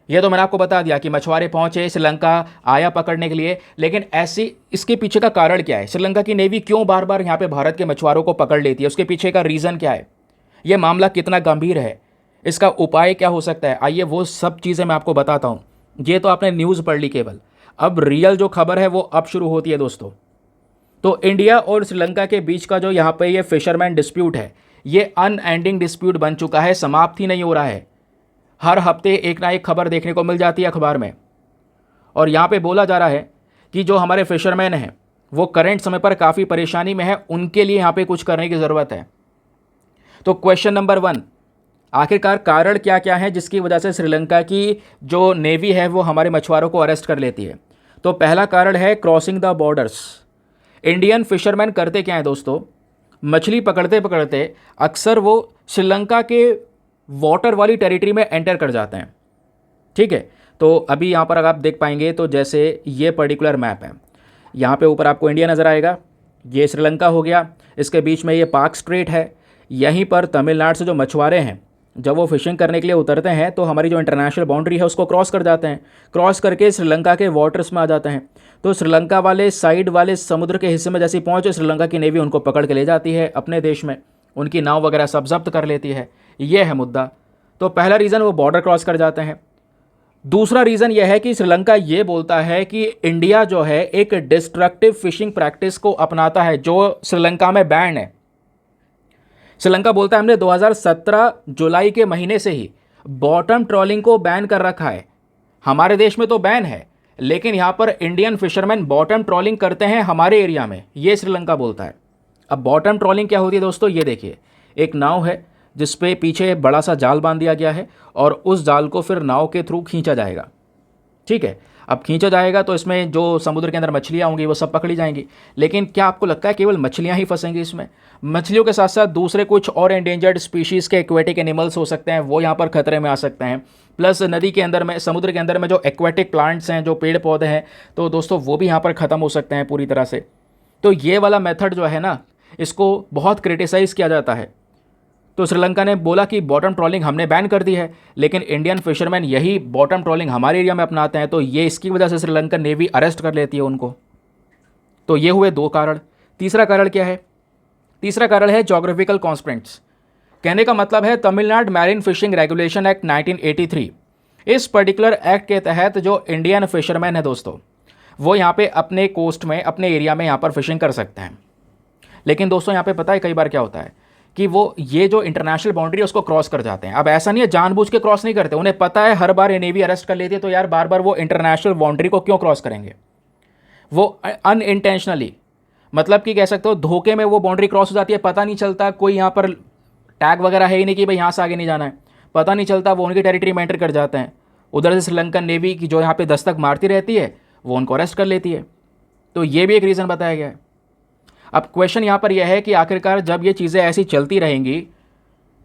ये तो मैंने आपको बता दिया कि मछुआरे पहुंचे, श्रीलंका आया पकड़ने के लिए, लेकिन ऐसी इसके पीछे का कारण क्या है? श्रीलंका की नेवी क्यों बार बार यहाँ पे भारत के मछुआरों को पकड़ लेती है? उसके पीछे का रीज़न क्या है? ये मामला कितना गंभीर है? इसका उपाय क्या हो सकता है? आइए वो सब चीज़ें मैं आपको बताता हूँ। ये तो आपने न्यूज़ पढ़ ली केवल, अब रियल जो खबर है वो अब शुरू होती है दोस्तों। तो इंडिया और श्रीलंका के बीच का जो यहाँ पे ये फिशरमैन डिस्प्यूट है, ये अनएंडिंग डिस्प्यूट बन चुका है, समाप्त ही नहीं हो रहा है। हर हफ्ते एक ना एक खबर देखने को मिल जाती है अखबार में, और यहाँ पे बोला जा रहा है कि जो हमारे फिशरमैन हैं वो करंट समय पर काफ़ी परेशानी में है, उनके लिए यहाँ पे कुछ करने की ज़रूरत है। तो क्वेश्चन नंबर 1, आखिरकार कारण क्या क्या है जिसकी वजह से श्रीलंका की जो नेवी है वो हमारे मछुआरों को अरेस्ट कर लेती है। तो पहला कारण है crossing the borders. Indian fisherman करते क्या है दोस्तों, मछली पकड़ते पकड़ते अक्सर वो श्रीलंका के वाटर वाली टेरिटरी में एंटर कर जाते हैं। ठीक है, तो अभी यहाँ पर अगर आप देख पाएंगे तो जैसे ये पर्टिकुलर मैप है, यहाँ पे ऊपर आपको इंडिया नज़र आएगा, ये श्रीलंका हो गया, इसके बीच में ये पाक स्ट्रेट है। यहीं पर तमिलनाडु से जो मछुआरे हैं जब वो फिशिंग करने के लिए उतरते हैं तो हमारी जो इंटरनेशनल बाउंड्री है उसको क्रॉस कर जाते हैं, क्रॉस करके श्रीलंका के वाटर्स में आ जाते हैं। तो श्रीलंका वाले साइड वाले समुद्र के हिस्से में जैसे पहुँचे, श्रीलंका की नेवी उनको पकड़ के ले जाती है अपने देश में, उनकी नाव वगैरह सब जब्त कर लेती है। ये है मुद्दा। तो पहला रीज़न वो बॉर्डर क्रॉस कर जाते हैं। दूसरा रीज़न यह है कि श्रीलंका ये बोलता है कि इंडिया जो है एक डिस्ट्रक्टिव फिशिंग प्रैक्टिस को अपनाता है जो श्रीलंका में बैन है। श्रीलंका बोलता है हमने 2017 जुलाई के महीने से ही बॉटम ट्रॉलिंग को बैन कर रखा है। हमारे देश में तो बैन है, लेकिन यहाँ पर इंडियन फिशरमैन बॉटम ट्रॉलिंग करते हैं हमारे एरिया में, ये श्रीलंका बोलता है। अब बॉटम ट्रॉलिंग क्या होती है दोस्तों, ये देखिए, एक नाव है जिस पे पीछे बड़ा सा जाल बांध दिया गया है और उस जाल को फिर नाव के थ्रू खींचा जाएगा। ठीक है, अब खींचा जाएगा तो इसमें जो समुद्र के अंदर मछलियाँ होंगी वो सब पकड़ी जाएंगी। लेकिन क्या आपको लगता है केवल मछलियाँ ही फंसेंगी इसमें? मछलियों के साथ साथ दूसरे कुछ और एंडेंजर्ड स्पीशीज़ के एक्वेटिक एनिमल्स हो सकते हैं, वो यहाँ पर खतरे में आ सकते हैं। प्लस नदी के अंदर में, समुद्र के अंदर में जो एक्वेटिक प्लांट्स हैं, जो पेड़ पौधे हैं, तो दोस्तों वो भी यहाँ पर ख़त्म हो सकते हैं पूरी तरह से। तो ये वाला मेथड जो है ना, इसको बहुत क्रिटिसाइज़ किया जाता है। तो श्रीलंका ने बोला कि बॉटम ट्रॉलिंग हमने बैन कर दी है, लेकिन इंडियन फिशरमैन यही बॉटम ट्रॉलिंग हमारे एरिया में अपनाते हैं, तो ये इसकी वजह से श्रीलंकन नेवी अरेस्ट कर लेती है उनको। तो ये हुए दो कारण। तीसरा कारण क्या है? तीसरा कारण है जोग्राफिकल कॉन्स्ट्रेंट्स। कहने का मतलब है Tamil Nadu marine fishing regulation act 1983। इस पर्टिकुलर एक्ट के तहत जो इंडियन फिशरमैन है दोस्तों, वो यहाँ पे अपने कोस्ट में, अपने एरिया में यहाँ पर फिशिंग कर सकते हैं। लेकिन दोस्तों यहाँ पे पता है कई बार क्या होता है कि वो ये जो इंटरनेशनल बाउंड्री है उसको क्रॉस कर जाते हैं। अब ऐसा नहीं है जानबूझ के क्रॉस नहीं करते, उन्हें पता है हर बार नेवी अरेस्ट कर लेती है, तो यार बार बार वो इंटरनेशनल बाउंड्री को क्यों क्रॉस करेंगे? वो अनइंटेंशनली, मतलब कि कह सकते हो धोखे में वो बाउंड्री क्रॉस हो जाती है, पता नहीं चलता, कोई यहाँ पर टैग वगैरह है ही नहीं कि भाई यहाँ से आगे नहीं जाना है, पता नहीं चलता, वो उनकी टेरिटरी में एंटर कर जाते हैं। उधर से श्रीलंकन नेवी की जो यहाँ पे दस्तक मारती रहती है वो उनको अरेस्ट कर लेती है। तो ये भी एक रीज़न बताया गया है। अब क्वेश्चन यहाँ पर यह है कि आखिरकार जब ये चीज़ें ऐसी चलती रहेंगी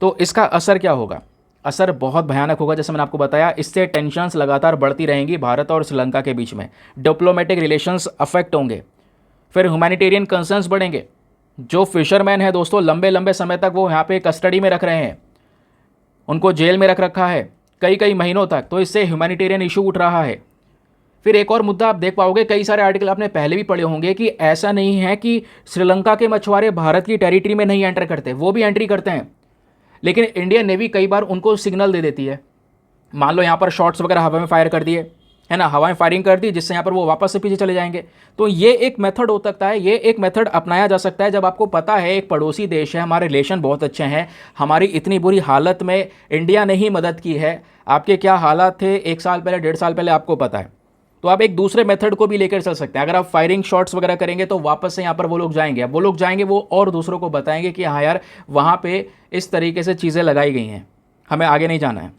तो इसका असर क्या होगा? असर बहुत भयानक होगा। जैसे मैंने आपको बताया, इससे टेंशन्स लगातार बढ़ती रहेंगी भारत और श्रीलंका के बीच में, डिप्लोमेटिक रिलेशंस अफेक्ट होंगे, फिर ह्यूमैनिटेरियन कंसर्न्स बढ़ेंगे। जो फिशरमैन है दोस्तों, लंबे लंबे समय तक वो यहाँ पे कस्टडी में रख रहे हैं, उनको जेल में रख रखा है कई कई महीनों तक, तो इससे ह्यूमैनिटेरियन इशू उठ रहा है। फिर एक और मुद्दा आप देख पाओगे, कई सारे आर्टिकल आपने पहले भी पढ़े होंगे कि ऐसा नहीं है कि श्रीलंका के मछुआरे भारत की टेरिटरी में नहीं एंटर करते, वो भी एंट्री करते हैं, लेकिन इंडियन नेवी कई बार उनको सिग्नल दे देती है। मान लो यहाँ पर शॉट्स वगैरह हवा में फायर कर दिए, है ना, हवा में फायरिंग कर दी, जिससे यहाँ पर वो वापस से पीछे चले जाएंगे। तो ये एक मेथड हो सकता है, ये एक मेथड अपनाया जा सकता है जब आपको पता है एक पड़ोसी देश है, हमारे रिलेशन बहुत अच्छे हैं, हमारी इतनी बुरी हालत में इंडिया ने ही मदद की है। आपके क्या हालात थे 1 साल पहले, 1.5 साल पहले, आपको पता है। तो आप एक दूसरे मेथड को भी लेकर चल सकते हैं। अगर आप फायरिंग शॉट्स वगैरह करेंगे तो वापस से यहाँ पर वो लोग जाएंगे, अब वो लोग जाएंगे, वो और दूसरों को बताएंगे कि हाँ यार वहाँ पे इस तरीके से चीज़ें लगाई गई हैं, हमें आगे नहीं जाना है।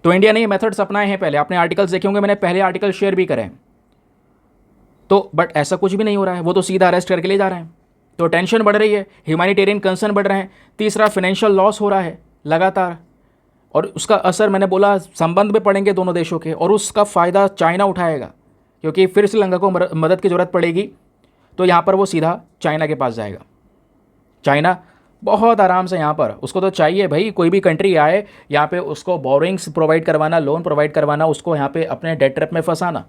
तो इंडिया ने ये मेथड्स अपनाए हैं पहले, आपने आर्टिकल्स देखे होंगे, मैंने पहले आर्टिकल शेयर भी करे हैं। तो बट ऐसा कुछ भी नहीं हो रहा है, वो तो सीधा अरेस्ट करके ले जा रहे हैं। तो टेंशन बढ़ रही है, ह्यूमैनिटेरियन कंसर्न बढ़ रहे हैं। तीसरा, फाइनेंशियल लॉस हो रहा है लगातार, और उसका असर मैंने बोला संबंध में पड़ेंगे दोनों देशों के, और उसका फ़ायदा चाइना उठाएगा, क्योंकि फिर श्रीलंका को मदद की ज़रूरत पड़ेगी तो यहाँ पर वो सीधा चाइना के पास जाएगा। चाइना बहुत आराम से यहाँ पर, उसको तो चाहिए भाई कोई भी कंट्री आए यहाँ पे उसको बोरिंग्स प्रोवाइड करवाना, लोन प्रोवाइड करवाना, उसको यहाँ पे अपने डेट ट्रैप में फंसाना।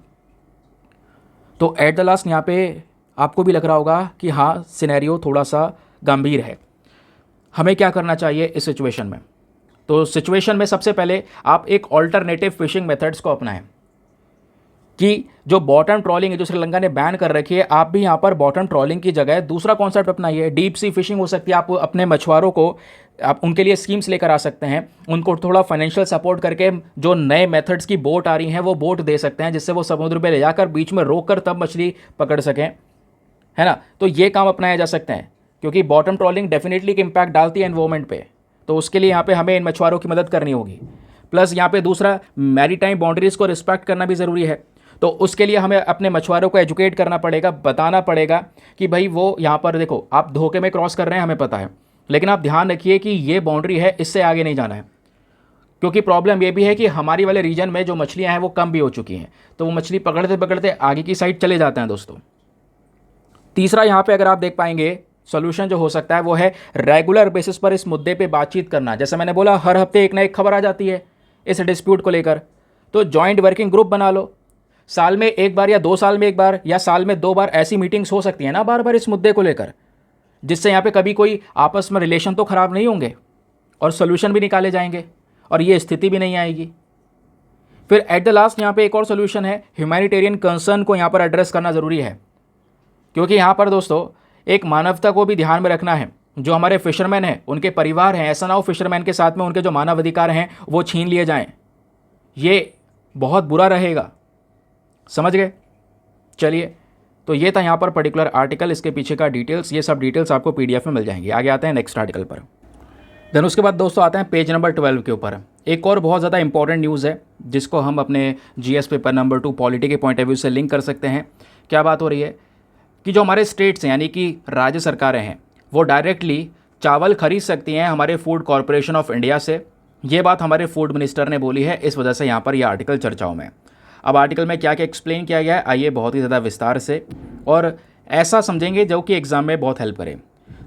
तो एट द लास्ट यहाँ पे आपको भी लग रहा होगा कि हाँ सिनेरियो थोड़ा सा गंभीर है, हमें क्या करना चाहिए इस सिचुएशन में। तो सिचुएशन में सबसे पहले आप एक ऑल्टरनेटिव फिशिंग मेथड्स को अपनाएं, कि जो बॉटम ट्रॉलिंग है जो श्रीलंका ने बैन कर रखी है, आप भी यहाँ पर बॉटम ट्रॉलिंग की जगह दूसरा कॉन्सेप्ट अपनाइए, डीप सी फिशिंग हो सकती है। आप अपने मछुआरों को, आप उनके लिए स्कीम्स लेकर आ सकते हैं, उनको थोड़ा फाइनेंशियल सपोर्ट करके जो नए मेथड्स की बोट आ रही हैं वो बोट दे सकते हैं, जिससे वो समुद्र में ले जाकर बीच में रोक कर तब मछली पकड़ सकें, है ना। तो ये काम अपनाया जा सकते हैं, क्योंकि बॉटम ट्रॉलिंग डेफिनेटली एक इम्पैक्ट डालती है एनवायरमेंट पे, तो उसके लिए यहाँ पे हमें इन मछुआरों की मदद करनी होगी। प्लस यहाँ पे दूसरा, मैरीटाइम बाउंड्रीज़ को रिस्पेक्ट करना भी ज़रूरी है। तो उसके लिए हमें अपने मछुआरों को एजुकेट करना पड़ेगा, बताना पड़ेगा कि भाई वो यहाँ पर देखो, आप धोखे में क्रॉस कर रहे हैं, हमें पता है, लेकिन आप ध्यान रखिए कि ये बाउंड्री है, इससे आगे नहीं जाना है। क्योंकि प्रॉब्लम ये भी है कि हमारी वाले रीजन में जो मछलियाँ हैं वो कम भी हो चुकी हैं, तो वो मछली पकड़ते पकड़ते आगे की साइड चले जाते हैं दोस्तों। तीसरा यहाँ पे अगर आप देख पाएंगे, सोल्यूशन जो हो सकता है वो है रेगुलर बेसिस पर इस मुद्दे पे बातचीत करना। जैसे मैंने बोला, हर हफ्ते एक ना एक खबर आ जाती है इस डिस्प्यूट को लेकर, तो जॉइंट वर्किंग ग्रुप बना लो। साल में एक बार या 2 साल में एक बार या साल में 2 बार ऐसी मीटिंग्स हो सकती है ना बार बार इस मुद्दे को लेकर, जिससे यहाँ पे कभी कोई आपस में रिलेशन तो ख़राब नहीं होंगे और सोल्यूशन भी निकाले जाएंगे और ये स्थिति भी नहीं आएगी। फिर एट द लास्ट यहाँ पे एक और सोल्यूशन है, ह्यूमैनिटेरियन कंसर्न को यहाँ पर एड्रेस करना ज़रूरी है। क्योंकि यहाँ पर दोस्तों एक मानवता को भी ध्यान में रखना है। जो हमारे फिशरमैन हैं, उनके परिवार हैं, ऐसा ना हो फिशरमैन के साथ में उनके जो मानव अधिकार हैं वो छीन लिए जाएं, ये बहुत बुरा रहेगा। समझ गए? चलिए, तो ये था यहाँ पर पर्टिकुलर आर्टिकल, इसके पीछे का डिटेल्स, ये सब डिटेल्स आपको पीडीएफ में मिल जाएंगी। आगे आते हैं नेक्स्ट आर्टिकल पर। देन उसके बाद दोस्तों आते हैं पेज नंबर 12 के ऊपर। एक और बहुत ज़्यादा इंपॉर्टेंट न्यूज़ है जिसको हम अपने जीएस पेपर नंबर 2 पॉलिटी के पॉइंट ऑफ व्यू से लिंक कर सकते हैं। क्या बात हो रही है कि जो हमारे स्टेट्स हैं यानी कि राज्य सरकारें हैं, वो डायरेक्टली चावल खरीद सकती हैं हमारे फूड कॉरपोरेशन ऑफ इंडिया से। ये बात हमारे फूड मिनिस्टर ने बोली है, इस वजह से यहाँ पर यह आर्टिकल चर्चाओं में। अब आर्टिकल में क्या क्या एक्सप्लेन किया गया है, आइए बहुत ही ज़्यादा विस्तार से और ऐसा समझेंगे जो कि एग्ज़ाम में बहुत हेल्प करे।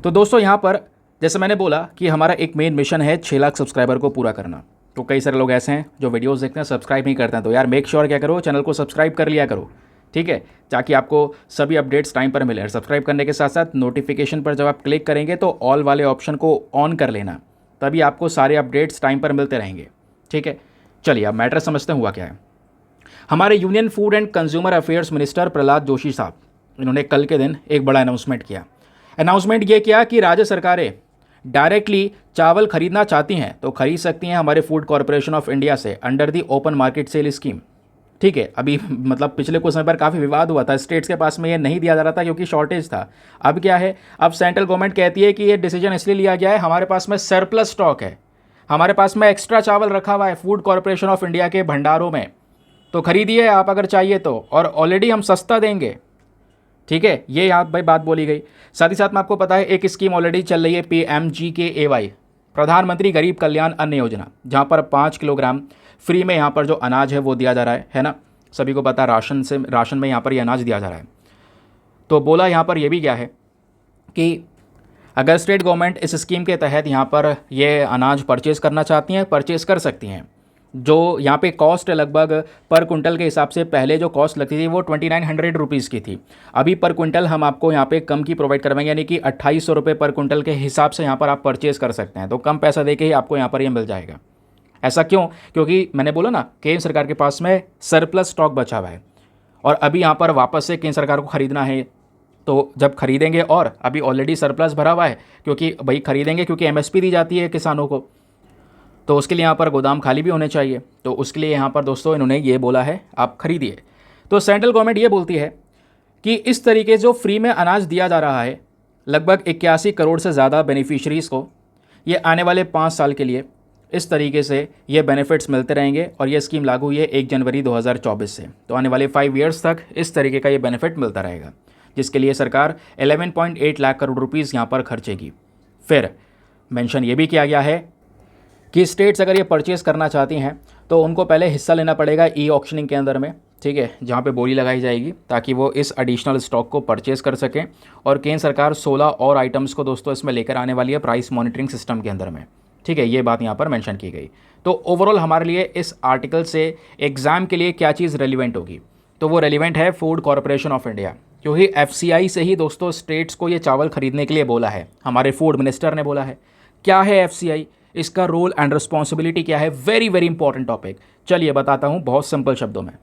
तो दोस्तों यहाँ पर जैसे मैंने बोला कि हमारा एक मेन मिशन है 6 लाख सब्सक्राइबर को पूरा करना। तो कई सारे लोग ऐसे हैं जो वीडियोस देखते हैं, सब्सक्राइब नहीं करते हैं, तो यार मेक श्योर क्या करो, चैनल को सब्सक्राइब कर लिया करो, ठीक है, ताकि आपको सभी अपडेट्स टाइम पर मिले। सब्सक्राइब करने के साथ साथ नोटिफिकेशन पर जब आप क्लिक करेंगे तो ऑल वाले ऑप्शन को ऑन कर लेना, तभी आपको सारे अपडेट्स टाइम पर मिलते रहेंगे, ठीक है। चलिए अब मैटर समझते हैं हुआ क्या है। हमारे union food and consumer affairs minister Prahlad Joshi साहब, इन्होंने कल के दिन एक बड़ा अनाउंसमेंट किया। अनाउंसमेंट ये किया कि राज्य सरकारें डायरेक्टली चावल खरीदना चाहती हैं तो खरीद सकती हैं हमारे फूड कॉरपोरेशन ऑफ इंडिया से under the open market sale scheme, ठीक है। अभी मतलब पिछले कुछ समय पर काफ़ी विवाद हुआ था, स्टेट्स के पास में ये नहीं दिया जा रहा था क्योंकि शॉर्टेज था। अब क्या है, अब सेंट्रल गवर्नमेंट कहती है कि ये डिसीजन इसलिए लिया गया है, हमारे पास में सरप्लस स्टॉक है, हमारे पास में एक्स्ट्रा चावल रखा हुआ है फूड कॉरपोरेशन ऑफ इंडिया के भंडारों में, तो खरीदिए आप अगर चाहिए तो, और ऑलरेडी हम सस्ता देंगे, ठीक है। ये यहाँ भाई बात बोली गई। साथ ही साथ में आपको पता है एक स्कीम ऑलरेडी चल रही है PMGKAY, प्रधानमंत्री गरीब कल्याण अन्न योजना, जहाँ पर 5 किलोग्राम फ्री में यहाँ पर जो अनाज है वो दिया जा रहा है ना। सभी को पता है राशन में यहाँ पर ये अनाज दिया जा रहा है। तो बोला यहाँ पर ये भी क्या है कि अगर स्टेट गवर्नमेंट इस स्कीम के तहत यहाँ पर ये अनाज परचेज़ करना चाहती हैं, परचेज़ कर सकती हैं। जो यहाँ पे कॉस्ट है लगभग पर कुंटल के हिसाब से, पहले जो कॉस्ट लगती थी वो 2900 रुपीज़ की थी, अभी पर कुंटल हम आपको यहाँ पे कम की प्रोवाइड करवाएंगे, यानी कि 2800 रुपये पर कुंटल के हिसाब से यहाँ पर आप परचेज़ कर सकते हैं। तो कम पैसा दे के ही आपको यहाँ पर ये मिल जाएगा। ऐसा क्यों? क्योंकि मैंने बोला ना, केंद्र सरकार के पास में सरप्लस स्टॉक बचा हुआ है और अभी यहाँ पर वापस से केंद्र सरकार को ख़रीदना है। तो जब खरीदेंगे, और अभी ऑलरेडी सरप्लस भरा हुआ है क्योंकि भाई खरीदेंगे क्योंकि MSP दी जाती है किसानों को, तो उसके लिए यहाँ पर गोदाम खाली भी होने चाहिए। तो उसके लिए यहाँ पर दोस्तों इन्होंने ये बोला है आप खरीदिए। तो सेंट्रल गवर्नमेंट ये बोलती है कि इस तरीके जो फ्री में अनाज दिया जा रहा है लगभग 81 करोड़ से ज़्यादा बेनिफिशरीज़ को, ये आने वाले 5 साल के लिए इस तरीके से ये बेनिफिट्स मिलते रहेंगे। और ये स्कीम लागू हुई है 1 जनवरी 2024 से, तो आने वाले 5 ईयर्स तक इस तरीके का ये बेनिफिट मिलता रहेगा, जिसके लिए सरकार 11.8 लाख करोड़ रुपीज़ यहाँ पर खर्चेगी। फिर मेंशन ये भी किया गया है कि स्टेट्स अगर ये परचेज़ करना चाहती हैं तो उनको पहले हिस्सा लेना पड़ेगा ऑक्शनिंग के अंदर में, ठीक है, जहाँ पे बोली लगाई जाएगी ताकि वो इस एडिशनल स्टॉक को परचेज़ कर सकें। और केंद्र सरकार 16 और आइटम्स को दोस्तों इसमें लेकर आने वाली है प्राइस मॉनिटरिंग सिस्टम के अंदर में, ठीक है। ये बात यहाँ पर मेंशन की गई। तो ओवरऑल हमारे लिए इस आर्टिकल से एग्ज़ाम के लिए क्या चीज़ रेलिवेंट होगी, तो वो रेलिवेंट है फूड कॉरपोरेशन ऑफ इंडिया, क्योंकि FCI से ही दोस्तों स्टेट्स को ये चावल खरीदने के लिए बोला है, हमारे फूड मिनिस्टर ने बोला है। क्या है FCI, इसका रोल एंड रिस्पॉन्सिबिलिटी क्या है, वेरी वेरी इंपॉर्टेंट टॉपिक। चलिए बताता हूँ बहुत सिंपल शब्दों में।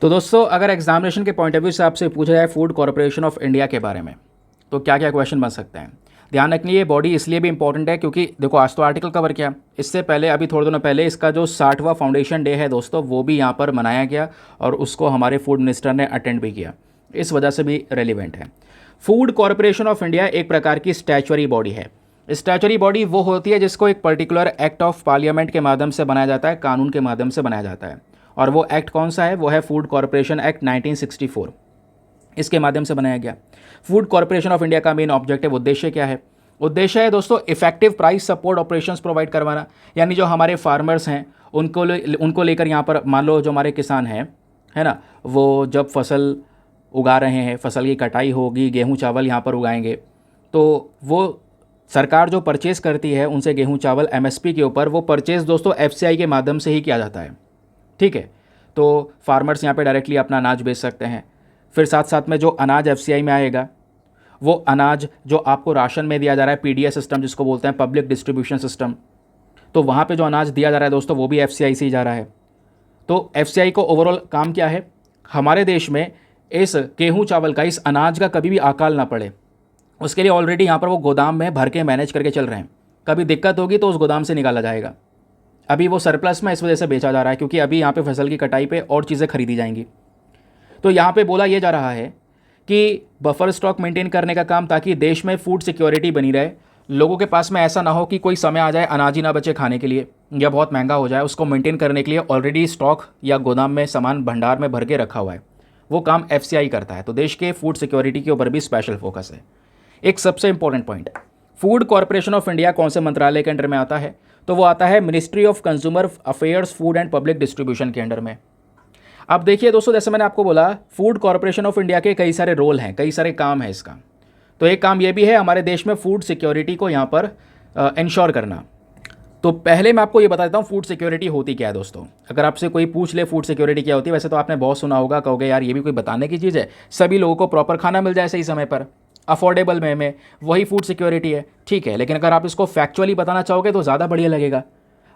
तो दोस्तों अगर एग्जामिनेशन के पॉइंट ऑफ व्यू से आपसे पूछा जाए फूड कॉरपोरेशन ऑफ इंडिया के बारे में, तो क्या क्या क्वेश्चन बन सकते हैं। ध्यान रखनी ये बॉडी इसलिए भी इंपॉर्टेंट है क्योंकि देखो आज तो आर्टिकल कवर किया, इससे पहले अभी थोड़े दिनों पहले इसका जो 60वां फाउंडेशन डे है दोस्तों वो भी यहाँ पर मनाया गया और उसको हमारे फूड मिनिस्टर ने अटेंड भी किया, इस वजह से भी रेलिवेंट है। फूड कॉरपोरेशन ऑफ इंडिया एक प्रकार की स्टैचुअरी बॉडी है। स्टैचुटरी बॉडी वो होती है जिसको एक पर्टिकुलर एक्ट ऑफ पार्लियामेंट के माध्यम से बनाया जाता है, कानून के माध्यम से बनाया जाता है। और वो एक्ट कौन सा है? वो है फूड कॉरपोरेशन एक्ट 1964। इसके माध्यम से बनाया गया। फूड कॉरपोरेशन ऑफ इंडिया का मेन ऑब्जेक्टिव उद्देश्य क्या है? उद्देश्य है दोस्तों effective price support operations provide करवाना। यानी जो हमारे फार्मर्स हैं उनको लेकर यहाँ पर मान लो जो हमारे किसान हैं, है ना, वो जब फसल उगा रहे हैं, फसल की कटाई होगी, गेहूँ चावल यहाँ पर उगाएंगे, तो वो सरकार जो परचेज़ करती है उनसे गेहूँ चावल एमएसपी के ऊपर, वो परचेज़ दोस्तों एफसीआई के माध्यम से ही किया जाता है। ठीक है, तो फार्मर्स यहाँ पे डायरेक्टली अपना अनाज बेच सकते हैं। फिर साथ साथ में जो अनाज एफसीआई में आएगा, वो अनाज जो आपको राशन में दिया जा रहा है, पीडीएस सिस्टम जिसको बोलते हैं, पब्लिक डिस्ट्रीब्यूशन सिस्टम, तो वहाँ पे जो अनाज दिया जा रहा है दोस्तों वो भी एफसीआई से ही जा रहा है। तो एफसीआई को ओवरऑल काम क्या है? हमारे देश में इस गेहूँ चावल का, इस अनाज का कभी भी अकाल ना पड़े, उसके लिए ऑलरेडी यहाँ पर वो गोदाम में भर के मैनेज करके चल रहे हैं। कभी दिक्कत होगी तो उस गोदाम से निकाला जाएगा। अभी वो सरप्लस में इस वजह से बेचा जा रहा है क्योंकि अभी यहाँ पे फसल की कटाई पे और चीज़ें खरीदी जाएंगी। तो यहाँ पे बोला ये जा रहा है कि बफर स्टॉक मेंटेन करने का काम, ताकि देश में फूड सिक्योरिटी बनी रहे। लोगों के पास में ऐसा ना हो कि कोई समय आ जाए अनाज ही ना बचे खाने के लिए या बहुत महंगा हो जाए। उसको मेंटेन करने के लिए ऑलरेडी स्टॉक या गोदाम में सामान भंडार में भर के रखा हुआ है, वो काम एफसीआई करता है। तो देश के फूड सिक्योरिटी के ऊपर भी स्पेशल फोकस है। एक सबसे important point, food Corporation of India कौन से मंत्रालय के अंडर में आता है? तो वो आता है ministry of consumer affairs, food and public distribution के अंडर में। अब देखिए दोस्तों, जैसे मैंने आपको बोला, फूड कॉरपोरेशन ऑफ इंडिया के कई सारे रोल हैं, कई सारे काम है इसका। तो एक काम ये भी है हमारे देश में फूड सिक्योरिटी को यहाँ पर इंश्योर करना। तो पहले मैं आपको ये बता देता हूँ फूड सिक्योरिटी होती क्या है दोस्तों। अगर आपसे कोई पूछ ले फूड सिक्योरिटी क्या होती है, वैसे तो आपने बहुत सुना होगा, कहोगे यार ये भी कोई बताने की चीज़ है, सभी लोगों को प्रॉपर खाना मिल जाए सही समय पर, अफोर्डेबल में वही फूड सिक्योरिटी है। ठीक है, लेकिन अगर आप इसको फैक्चुअली बताना चाहोगे तो ज़्यादा बढ़िया लगेगा।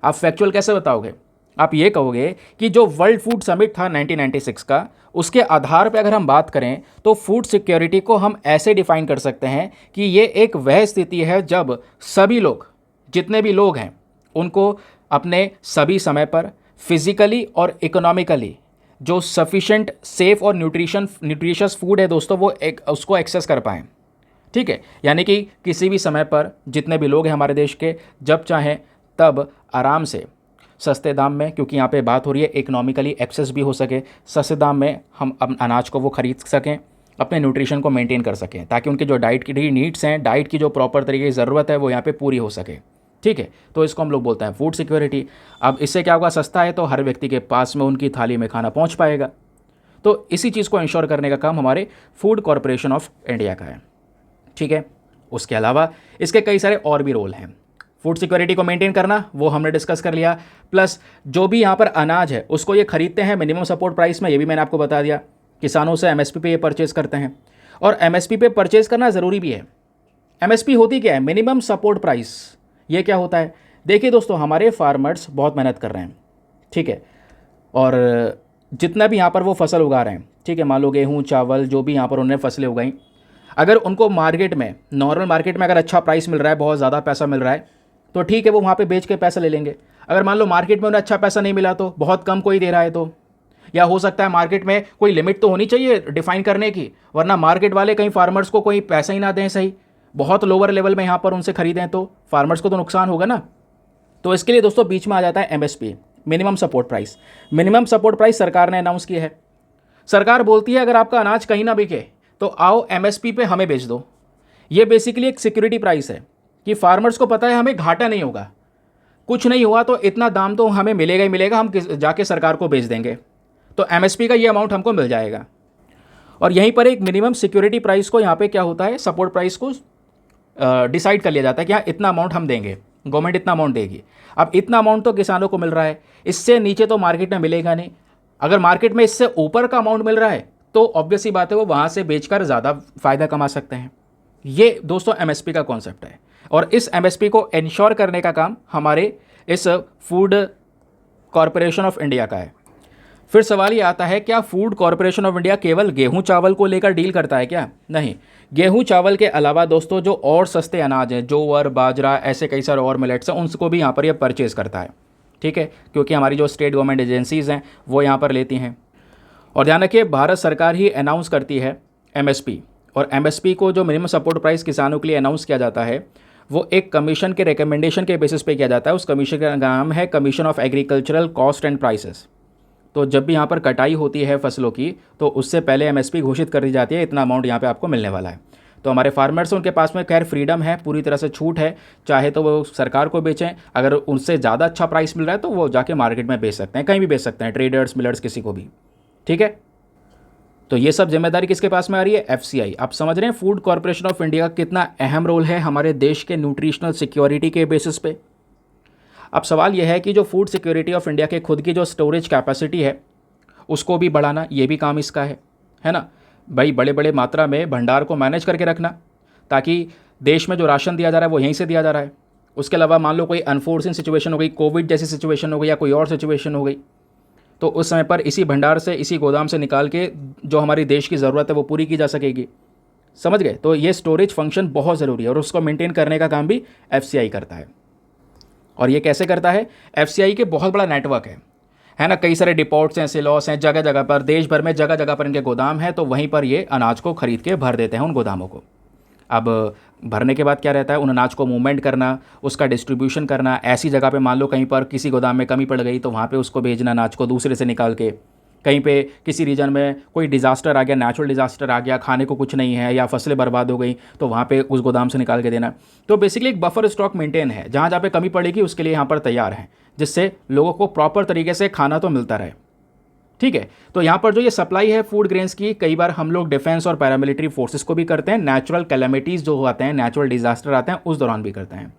आप फैक्चुअल कैसे बताओगे? आप ये कहोगे कि जो वर्ल्ड फूड समिट था 1996 का, उसके आधार पर अगर हम बात करें तो फूड सिक्योरिटी को हम ऐसे डिफाइन कर सकते हैं कि ये एक वह स्थिति है जब सभी लोग, जितने भी लोग हैं, उनको अपने सभी समय पर फिजिकली और इकोनॉमिकली जो सफिशेंट, सेफ और न्यूट्रिशियस फूड है दोस्तों, वो उसको एक्सेस कर पाएँ। ठीक है, यानी कि किसी भी समय पर जितने भी लोग हैं हमारे देश के, जब चाहें तब आराम से सस्ते दाम में, क्योंकि यहाँ पे बात हो रही है इकोनॉमिकली एक्सेस भी हो सके, सस्ते दाम में हम अनाज को वो खरीद सकें, अपने न्यूट्रिशन को मेंटेन कर सकें, ताकि उनके जो डाइट की नीड्स हैं, डाइट की जो प्रॉपर तरीके की ज़रूरत है वो यहाँ पे पूरी हो सके। ठीक है, तो इसको हम लोग बोलते हैं फूड सिक्योरिटी। अब इससे क्या होगा? सस्ता है तो हर व्यक्ति के पास में उनकी थाली में खाना पहुँच पाएगा। तो इसी चीज़ को इंश्योर करने का काम हमारे फूड कॉरपोरेशन ऑफ इंडिया का है। ठीक है, उसके अलावा इसके कई सारे और भी रोल हैं। फूड सिक्योरिटी को मेंटेन करना वो हमने डिस्कस कर लिया, प्लस जो भी यहाँ पर अनाज है उसको ये खरीदते हैं मिनिमम सपोर्ट प्राइस में, ये भी मैंने आपको बता दिया। किसानों से एमएसपी पे ये परचेज़ करते हैं, और एमएसपी पे परचेज़ करना ज़रूरी भी है। एमएसपी होती क्या है? Minimum support price. ये क्या होता है? देखिए दोस्तों, हमारे फार्मर्स बहुत मेहनत कर रहे हैं, ठीक है, और जितना भी यहाँ पर वो फसल उगा रहे हैं, ठीक है, मान लो गेहूँ चावल जो भी यहाँ पर उन्होंने फसलें उगाई, अगर उनको मार्केट में, नॉर्मल मार्केट में अगर अच्छा प्राइस मिल रहा है, बहुत ज़्यादा पैसा मिल रहा है, तो ठीक है, वो वहाँ पे बेच के पैसा ले लेंगे। अगर मान लो मार्केट में उन्हें अच्छा पैसा नहीं मिला, तो बहुत कम कोई दे रहा है, तो या हो सकता है मार्केट में कोई लिमिट तो होनी चाहिए डिफाइन करने की, वरना मार्केट वाले कहीं फार्मर्स को कोई पैसा ही ना दें, सही, बहुत लोअर लेवल में यहाँ पर उनसे खरीदें तो फार्मर्स को तो नुकसान होगा ना। तो इसके लिए दोस्तों बीच में आ जाता है MSP, minimum support price. Minimum support price सरकार ने अनाउंस किया है। सरकार बोलती है अगर आपका अनाज कहीं ना बिके तो आओ एमएसपी पे हमें बेच दो। ये बेसिकली एक सिक्योरिटी प्राइस है कि फार्मर्स को पता है हमें घाटा नहीं होगा, कुछ नहीं हुआ तो इतना दाम तो हमें मिलेगा ही मिलेगा, हम जाके सरकार को बेच देंगे, तो एमएसपी का ये अमाउंट हमको मिल जाएगा। और यहीं पर एक मिनिमम सिक्योरिटी प्राइस को यहाँ पे क्या होता है, सपोर्ट प्राइस को डिसाइड कर लिया जाता है कि हाँ इतना अमाउंट हम देंगे, गवर्नमेंट इतना अमाउंट देगी। अब इतना अमाउंट तो किसानों को मिल रहा है, इससे नीचे तो मार्केट में मिलेगा नहीं। अगर मार्केट में इससे ऊपर का अमाउंट मिल रहा है तो ऑब्वियस ही बात है वो वहाँ से बेचकर ज़्यादा फ़ायदा कमा सकते हैं। ये दोस्तों एमएसपी का कॉन्सेप्ट है, और इस एमएसपी को इंश्योर करने का काम हमारे इस फूड कॉरपोरेशन ऑफ इंडिया का है। फिर सवाल ये आता है, क्या फूड कॉरपोरेशन ऑफ इंडिया केवल गेहूं चावल को लेकर डील करता है क्या? नहीं, गेहूं चावल के अलावा दोस्तों जो और सस्ते अनाज हैं, जोवर, बाजरा, ऐसे कई सारे और मिलेट्स हैं, उनको भी यहाँ पर ये परचेज़ करता है। ठीक है, क्योंकि हमारी जो स्टेट गवर्नमेंट एजेंसीज़ हैं वो यहाँ पर लेती हैं। और ध्यान रखिए, भारत सरकार ही अनाउंस करती है एमएसपी, और एमएसपी को जो मिनिमम सपोर्ट प्राइस किसानों के लिए अनाउंस किया जाता है वो एक कमीशन के रिकमेंडेशन के बेसिस पे किया जाता है। उस कमीशन का नाम है commission of agricultural cost and prices. तो जब भी यहाँ पर कटाई होती है फसलों की, तो उससे पहले एमएसपी घोषित कर दी जाती है, इतना अमाउंट यहाँ पे आपको मिलने वाला है। तो हमारे फार्मर्स उनके पास में खैर फ्रीडम है, पूरी तरह से छूट है, चाहे तो वो सरकार को बेचें, अगर उनसे ज़्यादा अच्छा प्राइस मिल रहा है तो वो जाके मार्केट में बेच सकते हैं, कहीं भी बेच सकते हैं, ट्रेडर्स, मिलर्स, किसी को भी। ठीक है, तो ये सब जिम्मेदारी किसके पास में आ रही है? एफसीआई। आप समझ रहे हैं फूड कॉर्पोरेशन ऑफ इंडिया का कितना अहम रोल है हमारे देश के न्यूट्रिशनल सिक्योरिटी के बेसिस पे। अब सवाल यह है कि जो फूड सिक्योरिटी ऑफ इंडिया के खुद की जो स्टोरेज कैपेसिटी है उसको भी बढ़ाना, ये भी काम इसका है ना भाई। बड़े बड़े मात्रा में भंडार को मैनेज करके रखना, ताकि देश में जो राशन दिया जा रहा है वो यहीं से दिया जा रहा है। उसके अलावा मान लो कोई अनफोर्सिन सिचुएशन हो गई, कोविड जैसी सिचुएशन हो गई या कोई और सिचुएशन हो गई, तो उस समय पर इसी भंडार से, इसी गोदाम से निकाल के जो हमारी देश की ज़रूरत है वो पूरी की जा सकेगी। समझ गए? तो ये स्टोरेज फंक्शन बहुत ज़रूरी है और उसको मेंटेन करने का काम भी एफसीआई करता है। और ये कैसे करता है? एफसीआई के बहुत बड़ा नेटवर्क है ना, कई सारे डिपोट्स हैं, सिलॉस हैं, जगह जगह पर, देश भर में जगह जगह पर इनके गोदाम हैं, तो वहीं पर ये अनाज को खरीद के भर देते हैं उन गोदामों को। अब भरने के बाद क्या रहता है? उन अनाज को मूवमेंट करना, उसका डिस्ट्रीब्यूशन करना, ऐसी जगह पे मान लो कहीं पर किसी गोदाम में कमी पड़ गई तो वहाँ पे उसको भेजना अनाज को दूसरे से निकाल के। कहीं पे किसी रीजन में कोई डिज़ास्टर आ गया, नेचुरल डिज़ास्टर आ गया, खाने को कुछ नहीं है या फसलें बर्बाद हो गई, तो वहाँ पे उस गोदाम से निकाल के देना। तो बेसिकली एक बफर स्टॉक मेंटेन है, जहाँ जहाँ पे कमी पड़ेगी उसके लिए यहाँ पर तैयार है, जिससे लोगों को प्रॉपर तरीके से खाना तो मिलता रहे। ठीक है, तो यहाँ पर जो ये सप्लाई है फूड ग्रेन्स की, कई बार हम लोग डिफेंस और पैरामिलिट्री फोर्सेस को भी करते हैं, नेचुरल कैलेमिटीज़ जो आते हैं, नेचुरल डिजास्टर आते हैं, उस दौरान भी करते हैं।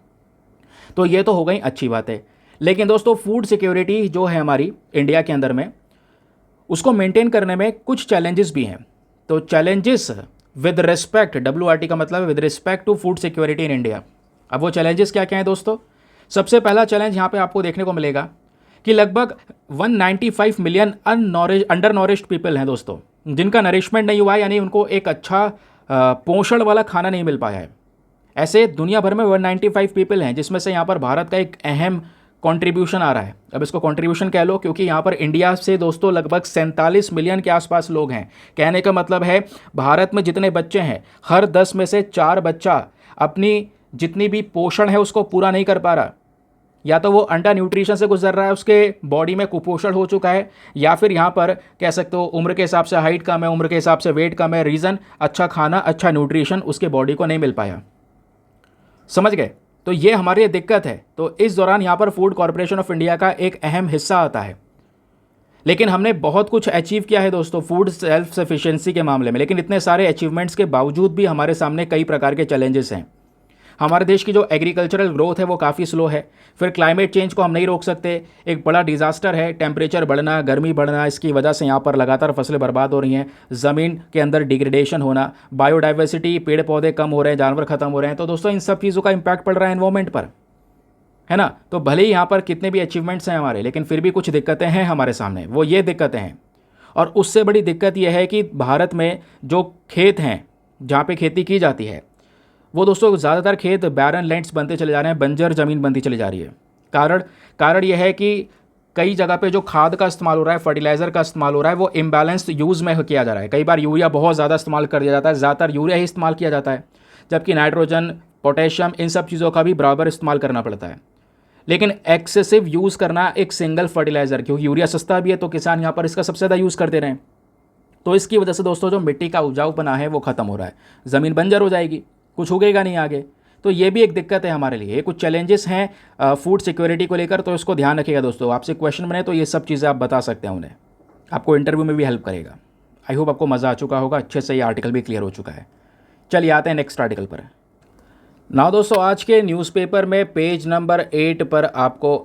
तो ये तो हो गई अच्छी बात है। लेकिन दोस्तों फूड सिक्योरिटी जो है हमारी इंडिया के अंदर में, उसको मेंटेन करने में कुछ चैलेंजेस भी हैं। तो चैलेंजेस विद रिस्पेक्ट, WRT का मतलब है with respect to food security in India. अब वो चैलेंजेस क्या क्या हैं दोस्तों? सबसे पहला चैलेंज यहाँ पे आपको देखने को मिलेगा कि लगभग 195 मिलियन अंडर नॉरिश्ड पीपल हैं दोस्तों, जिनका नरिशमेंट नहीं हुआ है, यानी उनको एक अच्छा पोषण वाला खाना नहीं मिल पाया है। ऐसे दुनिया भर में 195 पीपल हैं, जिसमें से यहाँ पर भारत का एक अहम कंट्रीब्यूशन आ रहा है। अब इसको कंट्रीब्यूशन कह लो, क्योंकि यहाँ पर इंडिया से दोस्तों लगभग 47 मिलियन के आसपास लोग हैं। कहने का मतलब है भारत में जितने बच्चे हैं, हर 10 में से 4 बच्चा अपनी जितनी भी पोषण है उसको पूरा नहीं कर पा रहा। या तो वो अंडर न्यूट्रिशन से गुजर रहा है, उसके बॉडी में कुपोषण हो चुका है, या फिर यहाँ पर कह सकते हो उम्र के हिसाब से हाइट कम है, उम्र के हिसाब से वेट कम है। रीज़न अच्छा खाना, अच्छा न्यूट्रिशन उसके बॉडी को नहीं मिल पाया। समझ गए? तो ये हमारी दिक्कत है। तो इस दौरान यहाँ पर फूड कॉर्पोरेशन ऑफ इंडिया का एक अहम हिस्सा आता है। लेकिन हमने बहुत कुछ अचीव किया है दोस्तों फूड सेल्फ सफिशिएंसी के मामले में, लेकिन इतने सारे अचीवमेंट्स के बावजूद भी हमारे सामने कई प्रकार के चैलेंजेस हैं। हमारे देश की जो एग्रीकल्चरल ग्रोथ है वो काफ़ी स्लो है। फिर क्लाइमेट चेंज को हम नहीं रोक सकते, एक बड़ा डिजास्टर है टेम्परेचर बढ़ना, गर्मी बढ़ना, इसकी वजह से यहाँ पर लगातार फसलें बर्बाद हो रही हैं, ज़मीन के अंदर डिग्रेडेशन होना, बायोडाइवर्सिटी, पेड़ पौधे कम हो रहे हैं, जानवर खत्म हो रहे हैं। तो दोस्तों इन सब चीज़ों का इम्पैक्ट पड़ रहा है एनवायरमेंट पर, है ना। तो भले ही यहाँ पर कितने भी अचीवमेंट्स हैं हमारे, लेकिन फिर भी कुछ दिक्कतें हैं हमारे सामने। वो ये दिक्कतें हैं, और उससे बड़ी दिक्कत यह है कि भारत में जो खेत हैं जहाँ पे खेती की जाती है, वो दोस्तों ज़्यादातर खेत बैरन लैंड्स बनते चले जा रहे हैं, बंजर ज़मीन बनती चली जा रही है। कारण यह है कि कई जगह पे जो खाद का इस्तेमाल हो रहा है, फर्टिलाइज़र का इस्तेमाल हो रहा है, वो इम्बैलेंस्ड यूज़ में किया जा रहा है। कई बार यूरिया बहुत ज़्यादा इस्तेमाल कर दिया जाता है, ज़्यादातर यूरिया ही इस्तेमाल किया जाता है, जबकि नाइट्रोजन, पोटेशियम, इन सब चीज़ों का भी बराबर इस्तेमाल करना पड़ता है। लेकिन एक्सेसिव यूज़ करना एक सिंगल फर्टिलाइज़र, क्योंकि यूरिया सस्ता भी है, तो किसान यहाँ पर इसका सबसे ज़्यादा यूज़ करते रहे हैं। तो इसकी वजह से दोस्तों जो मिट्टी का उपजाऊपना है वो ख़त्म हो रहा है, ज़मीन बंजर हो जाएगी, कुछ उगेगा नहीं आगे। तो ये भी एक दिक्कत है हमारे लिए, कुछ चैलेंजेस हैं फूड सिक्योरिटी को लेकर, तो इसको ध्यान रखिएगा दोस्तों। आपसे क्वेश्चन बने तो ये सब चीज़ें आप बता सकते हैं उन्हें, आपको इंटरव्यू में भी हेल्प करेगा। आई होप आपको मज़ा आ चुका होगा, अच्छे से ये आर्टिकल भी क्लियर हो चुका है। चलिए आते हैं नेक्स्ट आर्टिकल पर। ना दोस्तों आज के न्यूज़पेपर में पेज नंबर 8 पर आपको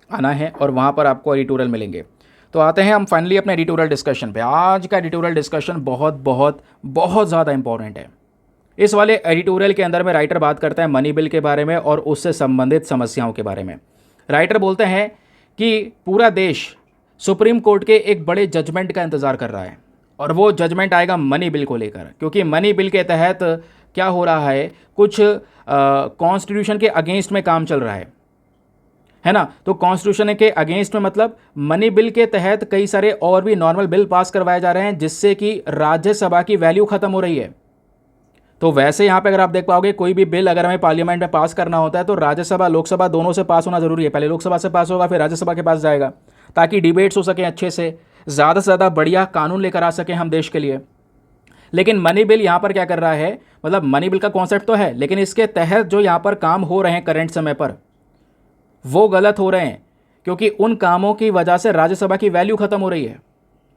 आना है और वहाँ पर आपको एडिटोरियल मिलेंगे। तो आते हैं हम फाइनली अपने एडिटोरियल डिस्कशन पे। आज का एडिटोरियल डिस्कशन बहुत बहुत बहुत ज़्यादा इंपॉर्टेंट है। इस वाले एडिटोरियल के अंदर में राइटर बात करता है मनी बिल के बारे में और उससे संबंधित समस्याओं के बारे में। राइटर बोलते हैं कि पूरा देश सुप्रीम कोर्ट के एक बड़े जजमेंट का इंतज़ार कर रहा है, और वो जजमेंट आएगा मनी बिल को लेकर, क्योंकि मनी बिल के तहत क्या हो रहा है, कुछ कॉन्स्टिट्यूशन के अगेंस्ट में काम चल रहा है ना। तो कॉन्स्टिट्यूशन के अगेंस्ट में मतलब मनी बिल के तहत कई सारे और भी नॉर्मल बिल पास करवाए जा रहे हैं, जिससे कि राज्यसभा की वैल्यू ख़त्म हो रही है। तो वैसे यहाँ पे अगर आप देख पाओगे कोई भी बिल अगर हमें पार्लियामेंट में पास करना होता है तो राज्यसभा लोकसभा दोनों से पास होना जरूरी है। पहले लोकसभा से पास होगा फिर राज्यसभा के पास जाएगा, ताकि डिबेट्स हो सकें अच्छे से, ज़्यादा से ज़्यादा बढ़िया कानून लेकर आ सकें हम देश के लिए। लेकिन मनी बिल यहाँ पर क्या कर रहा है, मतलब मनी बिल का कॉन्सेप्ट तो है लेकिन इसके तहत जो यहाँ पर काम हो रहे हैं करंट समय पर वो गलत हो रहे हैं, क्योंकि उन कामों की वजह से राज्यसभा की वैल्यू खत्म हो रही है।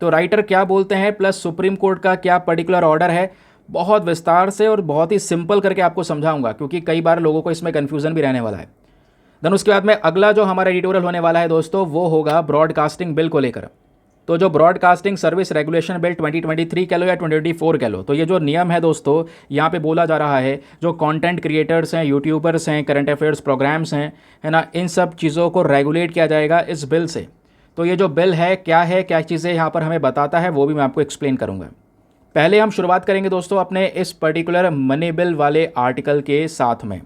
तो राइटर क्या बोलते हैं प्लस सुप्रीम कोर्ट का क्या पर्टिकुलर ऑर्डर है, बहुत विस्तार से और बहुत ही सिंपल करके आपको समझाऊंगा, क्योंकि कई बार लोगों को इसमें कन्फ्यूजन भी रहने वाला है। देन उसके बाद में अगला जो हमारा एडिटोरियल होने वाला है दोस्तों वो होगा ब्रॉडकास्टिंग बिल को लेकर। तो जो ब्रॉडकास्टिंग सर्विस रेगुलेशन बिल 2023 कह लो या 2024 कह लो, तो ये जो नियम है दोस्तों यहाँ पे बोला जा रहा है जो कंटेंट क्रिएटर्स हैं, यूट्यूबर्स हैं, करंट अफेयर्स प्रोग्राम्स हैं, है ना, इन सब चीज़ों को रेगुलेट किया जाएगा इस बिल से। तो ये जो बिल है क्या चीज़ें यहाँ पर हमें बताता है वो भी मैं आपको एक्सप्लेन करूँगा। पहले हम शुरुआत करेंगे दोस्तों अपने इस पर्टिकुलर मनी बिल वाले आर्टिकल के साथ में।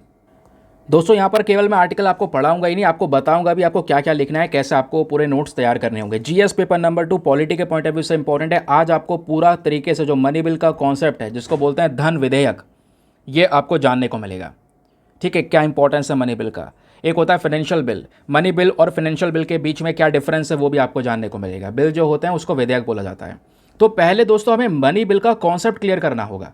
दोस्तों यहाँ पर केवल मैं आर्टिकल आपको पढ़ाऊंगा ही नहीं, आपको बताऊंगा भी आपको क्या क्या लिखना है, कैसे आपको पूरे नोट्स तैयार करने होंगे। जीएस पेपर नंबर 2 पॉलिटी के पॉइंट ऑफ व्यू से इंपॉर्टेंट है। आज आपको पूरा तरीके से जो मनी बिल का कॉन्सेप्ट है जिसको बोलते हैं धन विधेयक, ये आपको जानने को मिलेगा। ठीक है, क्या इंपॉर्टेंस है मनी बिल का। एक होता है फाइनेंशियल बिल, मनी बिल और फाइनेंशियल बिल के बीच में क्या डिफरेंस है वो भी आपको जानने को मिलेगा। बिल जो होते हैं उसको विधेयक बोला जाता है। तो पहले दोस्तों हमें मनी बिल का कॉन्सेप्ट क्लियर करना होगा,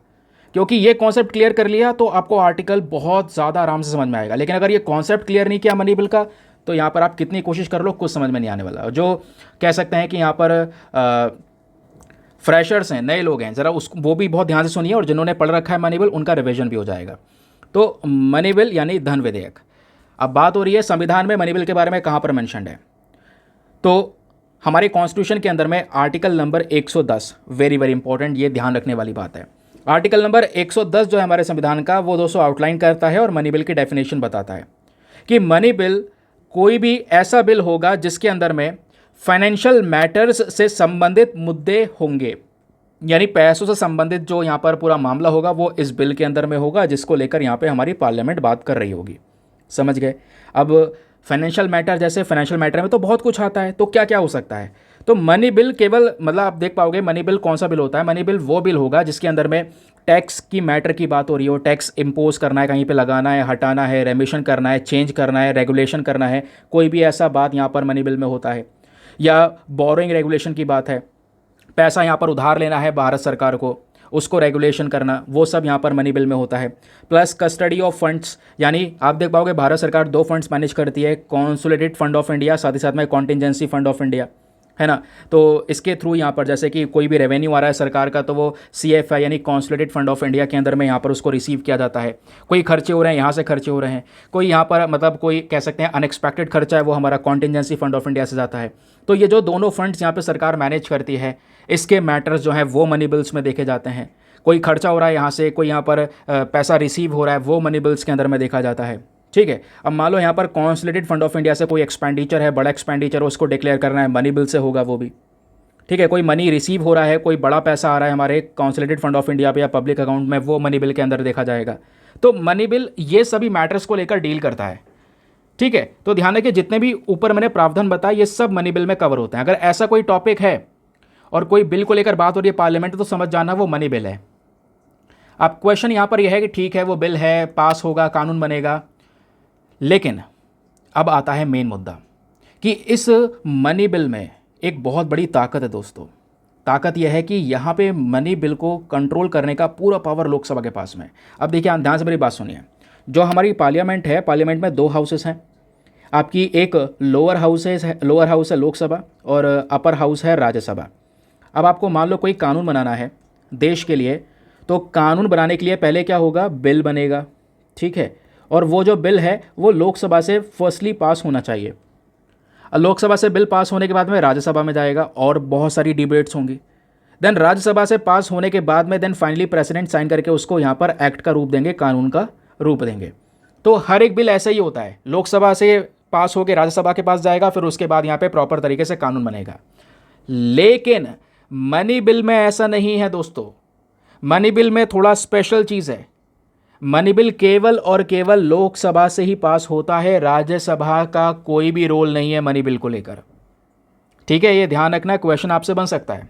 क्योंकि ये कॉन्सेप्ट क्लियर कर लिया तो आपको आर्टिकल बहुत ज़्यादा आराम से समझ में आएगा। लेकिन अगर ये कॉन्सेप्ट क्लियर नहीं किया मनी बिल का तो यहाँ पर आप कितनी कोशिश कर लो कुछ समझ में नहीं आने वाला। जो कह सकते हैं कि यहाँ पर फ्रेशर्स हैं, नए लोग हैं, ज़रा उस वो भी बहुत ध्यान से सुनिए, और जिन्होंने पढ़ रखा है मनी बिल उनका रिविजन भी हो जाएगा। तो मनी बिल यानी धन विधेयक। अब बात हो रही है संविधान में मनी बिल के बारे में कहाँ पर मेंशन्ड है। तो हमारे कॉन्स्टिट्यूशन के अंदर में article number 110 very very important, ये ध्यान रखने वाली बात है। आर्टिकल नंबर 110 जो है हमारे संविधान का वो दोस्तों आउटलाइन करता है और मनी बिल की डेफिनेशन बताता है कि मनी बिल कोई भी ऐसा बिल होगा जिसके अंदर में फाइनेंशियल मैटर्स से संबंधित मुद्दे होंगे, यानी पैसों से संबंधित जो यहाँ पर पूरा मामला होगा वो इस बिल के अंदर में होगा, जिसको लेकर यहाँ पे हमारी पार्लियामेंट बात कर रही होगी। समझ गए। अब फाइनेंशियल मैटर, जैसे फाइनेंशियल मैटर में तो बहुत कुछ आता है, तो क्या क्या हो सकता है। तो मनी बिल केवल मतलब आप देख पाओगे मनी बिल कौन सा बिल होता है। मनी बिल वो बिल होगा जिसके अंदर में टैक्स की मैटर की बात हो रही हो, टैक्स इम्पोज करना है, कहीं पे लगाना है, हटाना है, रेमिशन करना है, चेंज करना है, रेगुलेशन करना है, कोई भी ऐसा बात यहाँ पर मनी बिल में होता है। या बोरोइंग रेगुलेशन की बात है, पैसा यहाँ पर उधार लेना है भारत सरकार को, उसको रेगुलेशन करना, वो सब यहाँ पर मनी बिल में होता है। प्लस कस्टडी ऑफ फंड्स, यानी आप देख पाओगे भारत सरकार 2 फंड्स मैनेज करती है, कंसोलिडेटेड फंड ऑफ इंडिया, साथ ही साथ में कॉन्टिजेंसी फंड ऑफ इंडिया, है ना। तो इसके थ्रू यहाँ पर जैसे कि कोई भी रेवेन्यू आ रहा है सरकार का तो वो CFI यानी कंसोलिडेटेड फंड ऑफ इंडिया के अंदर में यहाँ पर उसको रिसीव किया जाता है। कोई खर्चे हो रहे हैं यहाँ से खर्चे हो रहे हैं, कोई यहाँ पर मतलब कोई कह सकते हैं अनएक्सपेक्टेड खर्चा है वो हमारा कॉन्टिजेंसी फंड ऑफ इंडिया से जाता है। तो ये जो दोनों फंड्स यहाँ पर सरकार मैनेज करती है इसके मैटर्स जो हैं वो मनी बिल्स में देखे जाते हैं। कोई खर्चा हो रहा है यहाँ से, कोई यहाँ पर पैसा रिसीव हो रहा है, वो मनी बिल्स के अंदर में देखा जाता है। ठीक है। अब मान लो यहाँ पर कंसोलिडेटेड फंड ऑफ इंडिया से कोई एक्सपेंडिचर है, बड़ा एक्सपेंडिचर है, उसको डिक्लेयर करना है, मनी बिल से होगा वो भी। ठीक है। कोई मनी रिसीव हो रहा है, कोई बड़ा पैसा आ रहा है हमारे कंसोलिडेटेड फंड ऑफ इंडिया पे या पब्लिक अकाउंट में, वो मनी बिल के अंदर देखा जाएगा। तो मनी बिल ये सभी मैटर्स को लेकर डील करता है। ठीक है। तो ध्यान रखिए जितने भी ऊपर मैंने प्रावधान बताया ये सब मनी बिल में कवर होते हैं। अगर ऐसा कोई टॉपिक है और कोई बिल को लेकर बात हो रही है पार्लियामेंट तो समझ जाना वो मनी बिल है। अब क्वेश्चन यहाँ पर यह है कि ठीक है वो बिल है, पास होगा, कानून बनेगा, लेकिन अब आता है मेन मुद्दा कि इस मनी बिल में एक बहुत बड़ी ताकत है दोस्तों। ताकत यह है कि यहाँ पे मनी बिल को कंट्रोल करने का पूरा पावर लोकसभा के पास में। अब देखिए ध्यान से मेरी बात सुनिए, जो हमारी पार्लियामेंट है, पार्लियामेंट में 2 हाउसेस हैं आपकी, एक लोअर हाउस है लोकसभा और अपर हाउस है राज्यसभा। अब आपको मान लो कोई कानून बनाना है देश के लिए, तो कानून बनाने के लिए पहले क्या होगा, बिल बनेगा। ठीक है। और वो जो बिल है वो लोकसभा से फर्स्टली पास होना चाहिए। लोकसभा से बिल पास होने के बाद में राज्यसभा में जाएगा और बहुत सारी डिबेट्स होंगी। देन राज्यसभा से पास होने के बाद में देन फाइनली प्रेसिडेंट साइन करके उसको यहाँ पर एक्ट का रूप देंगे, कानून का रूप देंगे। तो हर एक बिल ऐसा ही होता है, लोकसभा से पास होकर राज्यसभा के पास जाएगा, फिर उसके बाद यहाँ पे प्रॉपर तरीके से कानून बनेगा। लेकिन मनी बिल में ऐसा नहीं है दोस्तों। मनी बिल में थोड़ा स्पेशल चीज़ है। मनी बिल केवल और केवल लोकसभा से ही पास होता है, राज्यसभा का कोई भी रोल नहीं है मनी बिल को लेकर। ठीक है, ये ध्यान रखना, क्वेश्चन आपसे बन सकता है।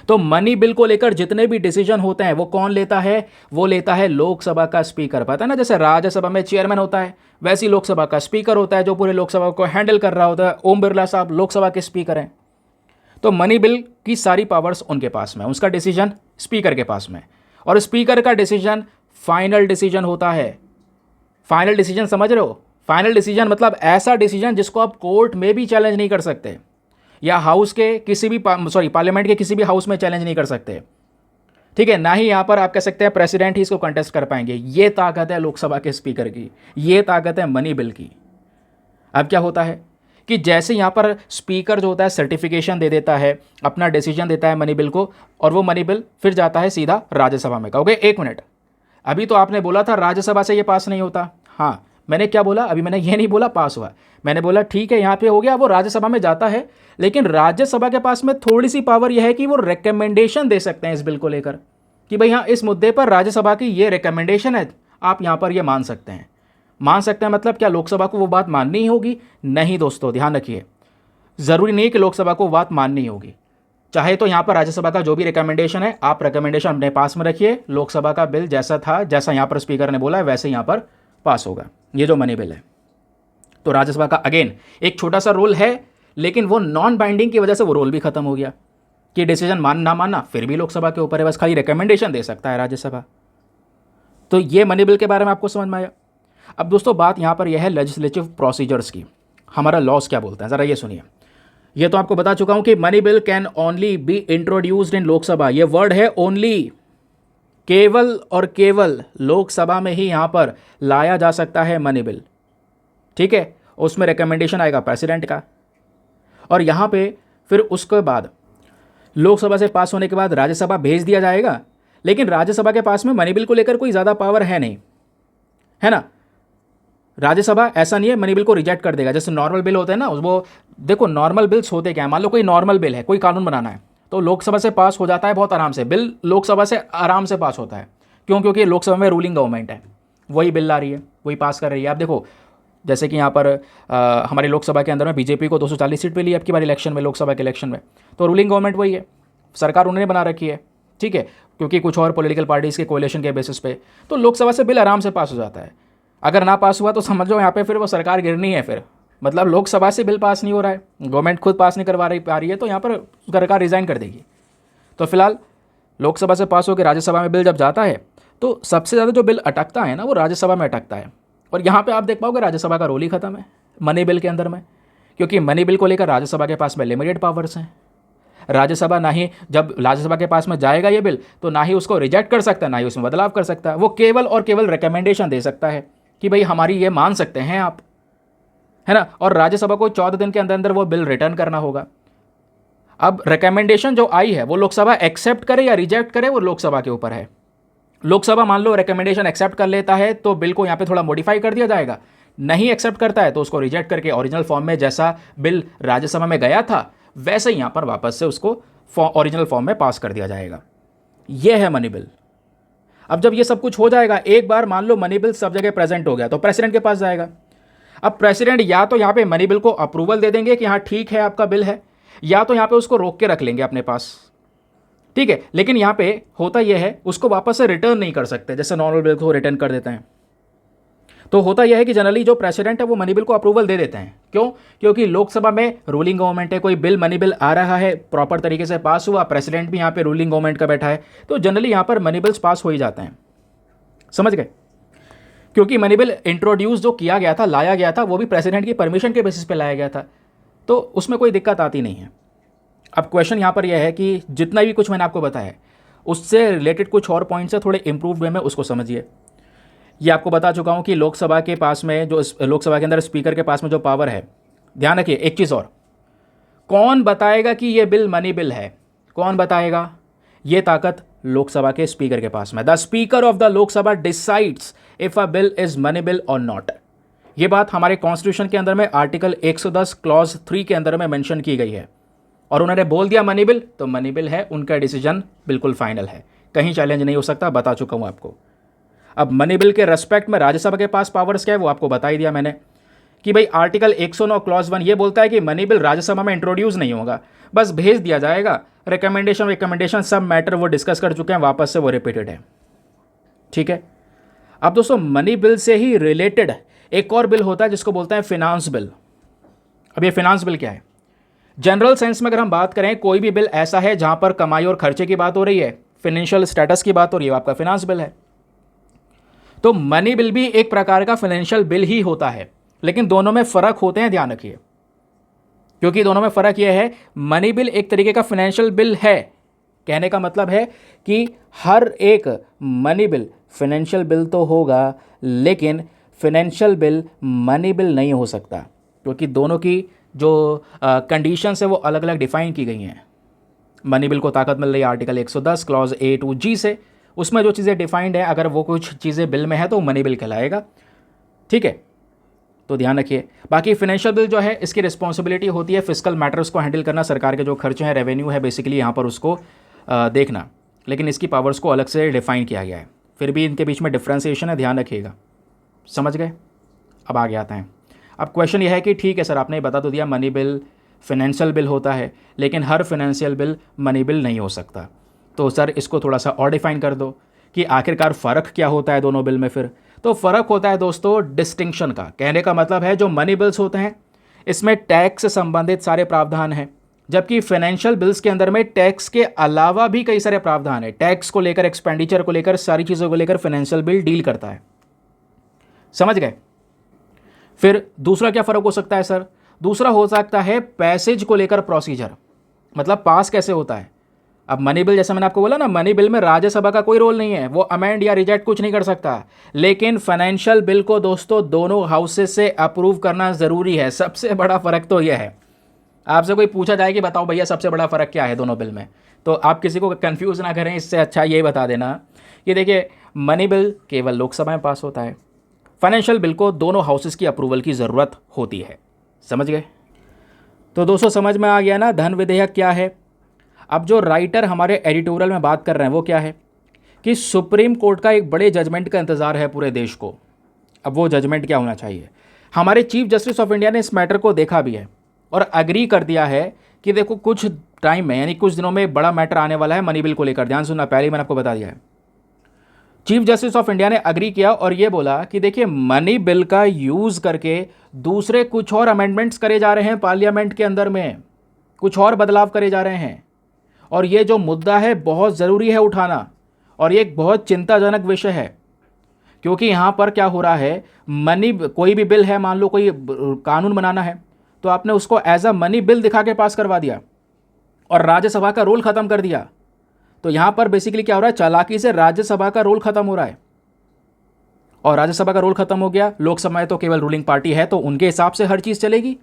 तो मनी बिल को लेकर जितने भी डिसीजन होते हैं वो कौन लेता है? वो लेता है लोकसभा का स्पीकर। पता है ना, जैसे राज्यसभा में चेयरमैन होता है, वैसे ही लोकसभा का स्पीकर होता है जो पूरे लोकसभा को हैंडल कर रहा होता है। ओम बिरला साहब लोकसभा के स्पीकर हैं। तो मनी बिल की सारी पावर्स उनके पास में, उसका डिसीजन स्पीकर के पास में, और स्पीकर का डिसीजन फाइनल डिसीजन होता है। फाइनल डिसीजन समझ रहे हो? फाइनल डिसीजन मतलब ऐसा डिसीजन जिसको आप कोर्ट में भी चैलेंज नहीं कर सकते, या हाउस के किसी भी पार्लियामेंट के किसी भी हाउस में चैलेंज नहीं कर सकते। ठीक है, ना ही यहां पर आप कह सकते हैं प्रेसिडेंट ही इसको कंटेस्ट कर पाएंगे। ये ताकत है लोकसभा के स्पीकर की, ये ताकत है मनी बिल की। अब क्या होता है कि जैसे यहां पर स्पीकर जो होता है सर्टिफिकेशन दे देता है, अपना डिसीजन देता है मनी बिल को, और वो मनी बिल फिर जाता है सीधा राज्यसभा में। कहोगे एक मिनट, अभी तो आपने बोला था राज्यसभा से ये पास नहीं होता। हाँ, मैंने क्या बोला? अभी मैंने ये नहीं बोला पास हुआ, मैंने बोला ठीक है यहाँ पे हो गया, वो राज्यसभा में जाता है, लेकिन राज्यसभा के पास में थोड़ी सी पावर यह है कि वो रिकमेंडेशन दे सकते हैं इस बिल को लेकर, कि भाई हाँ इस मुद्दे पर राज्यसभा की ये रिकमेंडेशन है, आप यहाँ पर ये मान सकते हैं। मान सकते हैं मतलब क्या लोकसभा को वो बात माननी ही होगी? नहीं दोस्तों, ध्यान रखिए, ज़रूरी नहीं कि लोकसभा को बात माननी होगी। चाहे तो यहाँ पर राज्यसभा का जो भी रिकमेंडेशन है, आप रिकमेंडेशन अपने पास में रखिए, लोकसभा का बिल जैसा था, जैसा यहाँ पर स्पीकर ने बोला है, वैसे यहाँ पर पास होगा। ये जो मनी बिल है, तो राज्यसभा का अगेन एक छोटा सा रोल है, लेकिन वो नॉन बाइंडिंग की वजह से वो रोल भी खत्म हो गया कि डिसीजन मानना मानना फिर भी लोकसभा के ऊपर है, बस खाली रिकमेंडेशन दे सकता है राज्यसभा। तो ये मनी बिल के बारे में आपको समझ में आया। अब दोस्तों बात यहाँ पर यह है लेजिस्लेटिव प्रोसीजर्स की, हमारा लॉस क्या बोलता है, ज़रा ये सुनिए। ये तो आपको बता चुका हूं कि money bill can only be introduced in Lok Sabha. ये वर्ड है ओनली, केवल और केवल लोकसभा में ही यहां पर लाया जा सकता है मनी बिल। ठीक है, उसमें रिकमेंडेशन आएगा प्रेसिडेंट का, और यहां पे फिर उसके बाद लोकसभा से पास होने के बाद राज्यसभा भेज दिया जाएगा, लेकिन राज्यसभा के पास में मनी बिल को लेकर कोई ज़्यादा पावर है नहीं, है ना। राज्यसभा ऐसा नहीं है मनी बिल को रिजेक्ट कर देगा, जैसे नॉर्मल बिल होते हैं ना, वो देखो नॉर्मल बिल्स होते क्या है, मान लो कोई नॉर्मल बिल है, कोई कानून बनाना है, तो लोकसभा से पास हो जाता है बहुत आराम से। बिल लोकसभा से आराम से पास होता है, क्यों? क्योंकि लोकसभा में रूलिंग गवर्नमेंट है, वही बिल ला रही है, वही पास कर रही है। आप देखो जैसे कि यहाँ पर हमारी लोकसभा के अंदर में बीजेपी को 240 सीट मिली अब की बार इलेक्शन में, लोकसभा के इलेक्शन में, तो रूलिंग गवर्नमेंट वही है, सरकार उन्होंने बना रखी है। ठीक है, क्योंकि कुछ और पॉलिटिकल पार्टीज़ के कोalition के बेसिस पे, तो लोकसभा से बिल आराम से पास हो जाता है। अगर ना पास हुआ तो समझ लो यहाँ पे फिर वो सरकार गिरनी है, फिर मतलब लोकसभा से बिल पास नहीं हो रहा है, गवर्नमेंट खुद पास नहीं करवा रही है, तो यहाँ पर सरकार रिज़ाइन कर देगी। तो फिलहाल लोकसभा से पास होकर राज्यसभा में बिल जब जाता है, तो सबसे ज़्यादा जो बिल अटकता है ना, वो राज्यसभा में अटकता है। और यहाँ पे आप देख पाओगे राज्यसभा का रोल ही खत्म है मनी बिल के अंदर में, क्योंकि मनी बिल को लेकर राज्यसभा के पास में लिमिटेड पावर्स हैं। राज्यसभा ना ही, जब राज्यसभा के पास में जाएगा ये बिल, तो ना ही उसको रिजेक्ट कर सकता है, ना ही उसमें बदलाव कर सकता है, वो केवल और केवल रिकमेंडेशन दे सकता है कि भाई हमारी ये मान सकते हैं आप, है ना। और राज्यसभा को 14 दिन के अंदर अंदर वो बिल रिटर्न करना होगा। अब रिकमेंडेशन जो आई है वो लोकसभा एक्सेप्ट करे या रिजेक्ट करे, वो लोकसभा के ऊपर है। लोकसभा मान लो रिकमेंडेशन एक्सेप्ट कर लेता है तो बिल को यहाँ पे थोड़ा मॉडिफाई कर दिया जाएगा, नहीं एक्सेप्ट करता है तो उसको रिजेक्ट करके ओरिजिनल फॉर्म में जैसा बिल राज्यसभा में गया था वैसे ही यहाँ पर वापस से उसको ओरिजिनल फॉर्म में पास कर दिया जाएगा। यह है मनी बिल। अब जब ये सब कुछ हो जाएगा, एक बार मान लो मनी बिल सब जगह प्रेजेंट हो गया, तो प्रेसिडेंट के पास जाएगा। अब प्रेसिडेंट या तो यहाँ पे मनी बिल को अप्रूवल दे देंगे कि हाँ ठीक है आपका बिल है, या तो यहाँ पे उसको रोक के रख लेंगे अपने पास। ठीक है, लेकिन यहाँ पे होता यह है उसको वापस से रिटर्न नहीं कर सकते, जैसे नॉर्मल बिल को रिटर्न कर देते हैं। तो होता यह है कि जनरली जो प्रेसिडेंट है वो मनी बिल को अप्रूवल दे देते हैं। क्यों? क्योंकि लोकसभा में रूलिंग गवर्नमेंट है, कोई बिल मनी बिल आ रहा है, प्रॉपर तरीके से पास हुआ, प्रेसिडेंट भी यहाँ पे रूलिंग गवर्नमेंट का बैठा है, तो जनरली यहाँ पर मनी बिल्स पास हो ही जाते हैं। समझ गए? क्योंकि मनी बिल इंट्रोड्यूस जो किया गया था, लाया गया था, वो भी प्रेसिडेंट की परमिशन के बेसिस पे लाया गया था, तो उसमें कोई दिक्कत आती नहीं है। अब क्वेश्चन यहाँ पर यह है कि जितना भी कुछ मैंने आपको बताया उससे रिलेटेड कुछ और पॉइंट्स है, थोड़े इंप्रूव्ड वे में उसको समझिए। ये आपको बता चुका हूँ कि लोकसभा के पास में जो लोकसभा के अंदर स्पीकर के पास में जो पावर है, ध्यान रखिए एक चीज़ और, कौन बताएगा कि ये बिल मनी बिल है? कौन बताएगा? ये ताकत लोकसभा के स्पीकर के पास में। The speaker of the Lok Sabha decides if a bill is money bill और नॉट। ये बात हमारे कॉन्स्टिट्यूशन के अंदर में आर्टिकल 110 क्लॉज 3 के अंदर में मेंशन की गई है, और उन्होंने बोल दिया मनी बिल तो मनी बिल है, उनका डिसीजन बिल्कुल फाइनल है, कहीं चैलेंज नहीं हो सकता, बता चुका हूँ आपको। अब मनी बिल के रेस्पेक्ट में राज्यसभा के पास पावर्स क्या है वो आपको बता ही दिया मैंने, कि भाई आर्टिकल 109 क्लॉज 1 ये बोलता है कि मनी बिल राज्यसभा में इंट्रोड्यूस नहीं होगा, बस भेज दिया जाएगा। रिकमेंडेशन सब मैटर वो डिस्कस कर चुके हैं, वापस से वो रिपीटेड है। ठीक है। अब दोस्तों मनी बिल से ही रिलेटेड एक और बिल होता है जिसको बोलते हैं फिनांस बिल। अब ये फिनांस बिल क्या है? जनरल सेंस में अगर हम बात करें, कोई भी बिल ऐसा है जहां पर कमाई और खर्चे की बात हो रही है, फाइनेंशियल स्टेटस की बात हो रही है, आपका फिनांस बिल है। तो मनी बिल भी एक प्रकार का फाइनेंशियल बिल ही होता है, लेकिन दोनों में फर्क होते हैं, ध्यान रखिए। क्योंकि दोनों में फर्क यह है, मनी बिल एक तरीके का फाइनेंशियल बिल है। कहने का मतलब है कि हर एक मनी बिल फाइनेंशियल बिल तो होगा, लेकिन फाइनेंशियल बिल मनी बिल नहीं हो सकता, क्योंकि दोनों की जो कंडीशंस है वो अलग अलग डिफाइन की गई हैं। मनी बिल को ताकत मिल रही है article 110 clause A to G से, उसमें जो चीज़ें डिफाइंड है, अगर वो कुछ चीज़ें बिल में है तो मनी बिल कहलाएगा। ठीक है, तो ध्यान रखिए। बाकी फाइनेंशियल बिल जो है, इसकी रिस्पॉन्सिबिलिटी होती है फिजिकल मैटर्स को हैंडल करना, सरकार के जो खर्चे हैं, रेवेन्यू है बेसिकली यहाँ पर उसको देखना, लेकिन इसकी पावर्स को अलग से डिफाइन किया गया है। फिर भी इनके बीच में डिफ्रेंसिएशन है, ध्यान रखिएगा। समझ गए? अब आगे आते हैं। अब क्वेश्चन यह है कि ठीक है सर, आपने बता तो दिया मनी बिल फाइनेंशियल बिल होता है, लेकिन हर फाइनेंशियल बिल मनी बिल नहीं हो सकता। तो सर इसको थोड़ा सा और डिफाइन कर दो कि आखिरकार फ़र्क क्या होता है दोनों बिल में। फिर तो फ़र्क होता है दोस्तों डिस्टिंक्शन का। कहने का मतलब है जो मनी बिल्स होते हैं इसमें टैक्स से संबंधित सारे प्रावधान हैं, जबकि फाइनेंशियल बिल्स के अंदर में टैक्स के अलावा भी कई सारे प्रावधान है। टैक्स को लेकर, एक्सपेंडिचर को लेकर, सारी चीज़ों को लेकर फाइनेंशियल बिल डील करता है। समझ गए? फिर दूसरा क्या फ़र्क हो सकता है सर? दूसरा हो सकता है पैसेज को लेकर प्रोसीजर, मतलब पास कैसे होता है। अब मनी बिल, जैसे मैंने आपको बोला ना, मनी बिल में राज्यसभा का कोई रोल नहीं है, वो अमेंड या रिजेक्ट कुछ नहीं कर सकता। लेकिन फाइनेंशियल बिल को दोस्तों दोनों हाउसेस से अप्रूव करना ज़रूरी है। सबसे बड़ा फ़र्क तो यह है। आपसे कोई पूछा जाए कि बताओ भैया सबसे बड़ा फ़र्क क्या है दोनों बिल में, तो आप किसी को कंफ्यूज ना करें, इससे अच्छा ये बता देना कि देखिए मनी बिल केवल लोकसभा में पास होता है, फाइनेंशियल बिल को दोनों हाउसेस की अप्रूवल की ज़रूरत होती है। समझ गए? तो दोस्तों समझ में आ गया ना धन विधेयक क्या है। अब जो राइटर हमारे एडिटोरियल में बात कर रहे हैं वो क्या है कि सुप्रीम कोर्ट का एक बड़े जजमेंट का इंतज़ार है पूरे देश को। अब वो जजमेंट क्या होना चाहिए? हमारे चीफ जस्टिस ऑफ इंडिया ने इस मैटर को देखा भी है और अग्री कर दिया है कि देखो कुछ टाइम में, यानी कुछ दिनों में बड़ा मैटर आने वाला है मनी बिल को लेकर। ध्यान सुनना, पहले ही मैंने आपको बता दिया है। चीफ जस्टिस ऑफ इंडिया ने अग्री किया और ये बोला कि देखिए मनी बिल का यूज़ करके दूसरे कुछ और अमेंडमेंट्स करे जा रहे हैं पार्लियामेंट के अंदर में, कुछ और बदलाव करे जा रहे हैं, और ये जो मुद्दा है बहुत ज़रूरी है उठाना, और ये एक बहुत चिंताजनक विषय है। क्योंकि यहाँ पर क्या हो रहा है, कोई भी बिल है, मान लो कोई कानून बनाना है, तो आपने उसको एज अ मनी बिल दिखा के पास करवा दिया और राज्यसभा का रोल ख़त्म कर दिया। तो यहाँ पर बेसिकली क्या हो रहा है, चालाकी से राज्यसभा का रोल ख़त्म हो रहा है, और राज्यसभा का रोल ख़त्म हो गया, लोकसभा में तो केवल रूलिंग पार्टी है, तो उनके हिसाब से हर चीज़ चलेगी।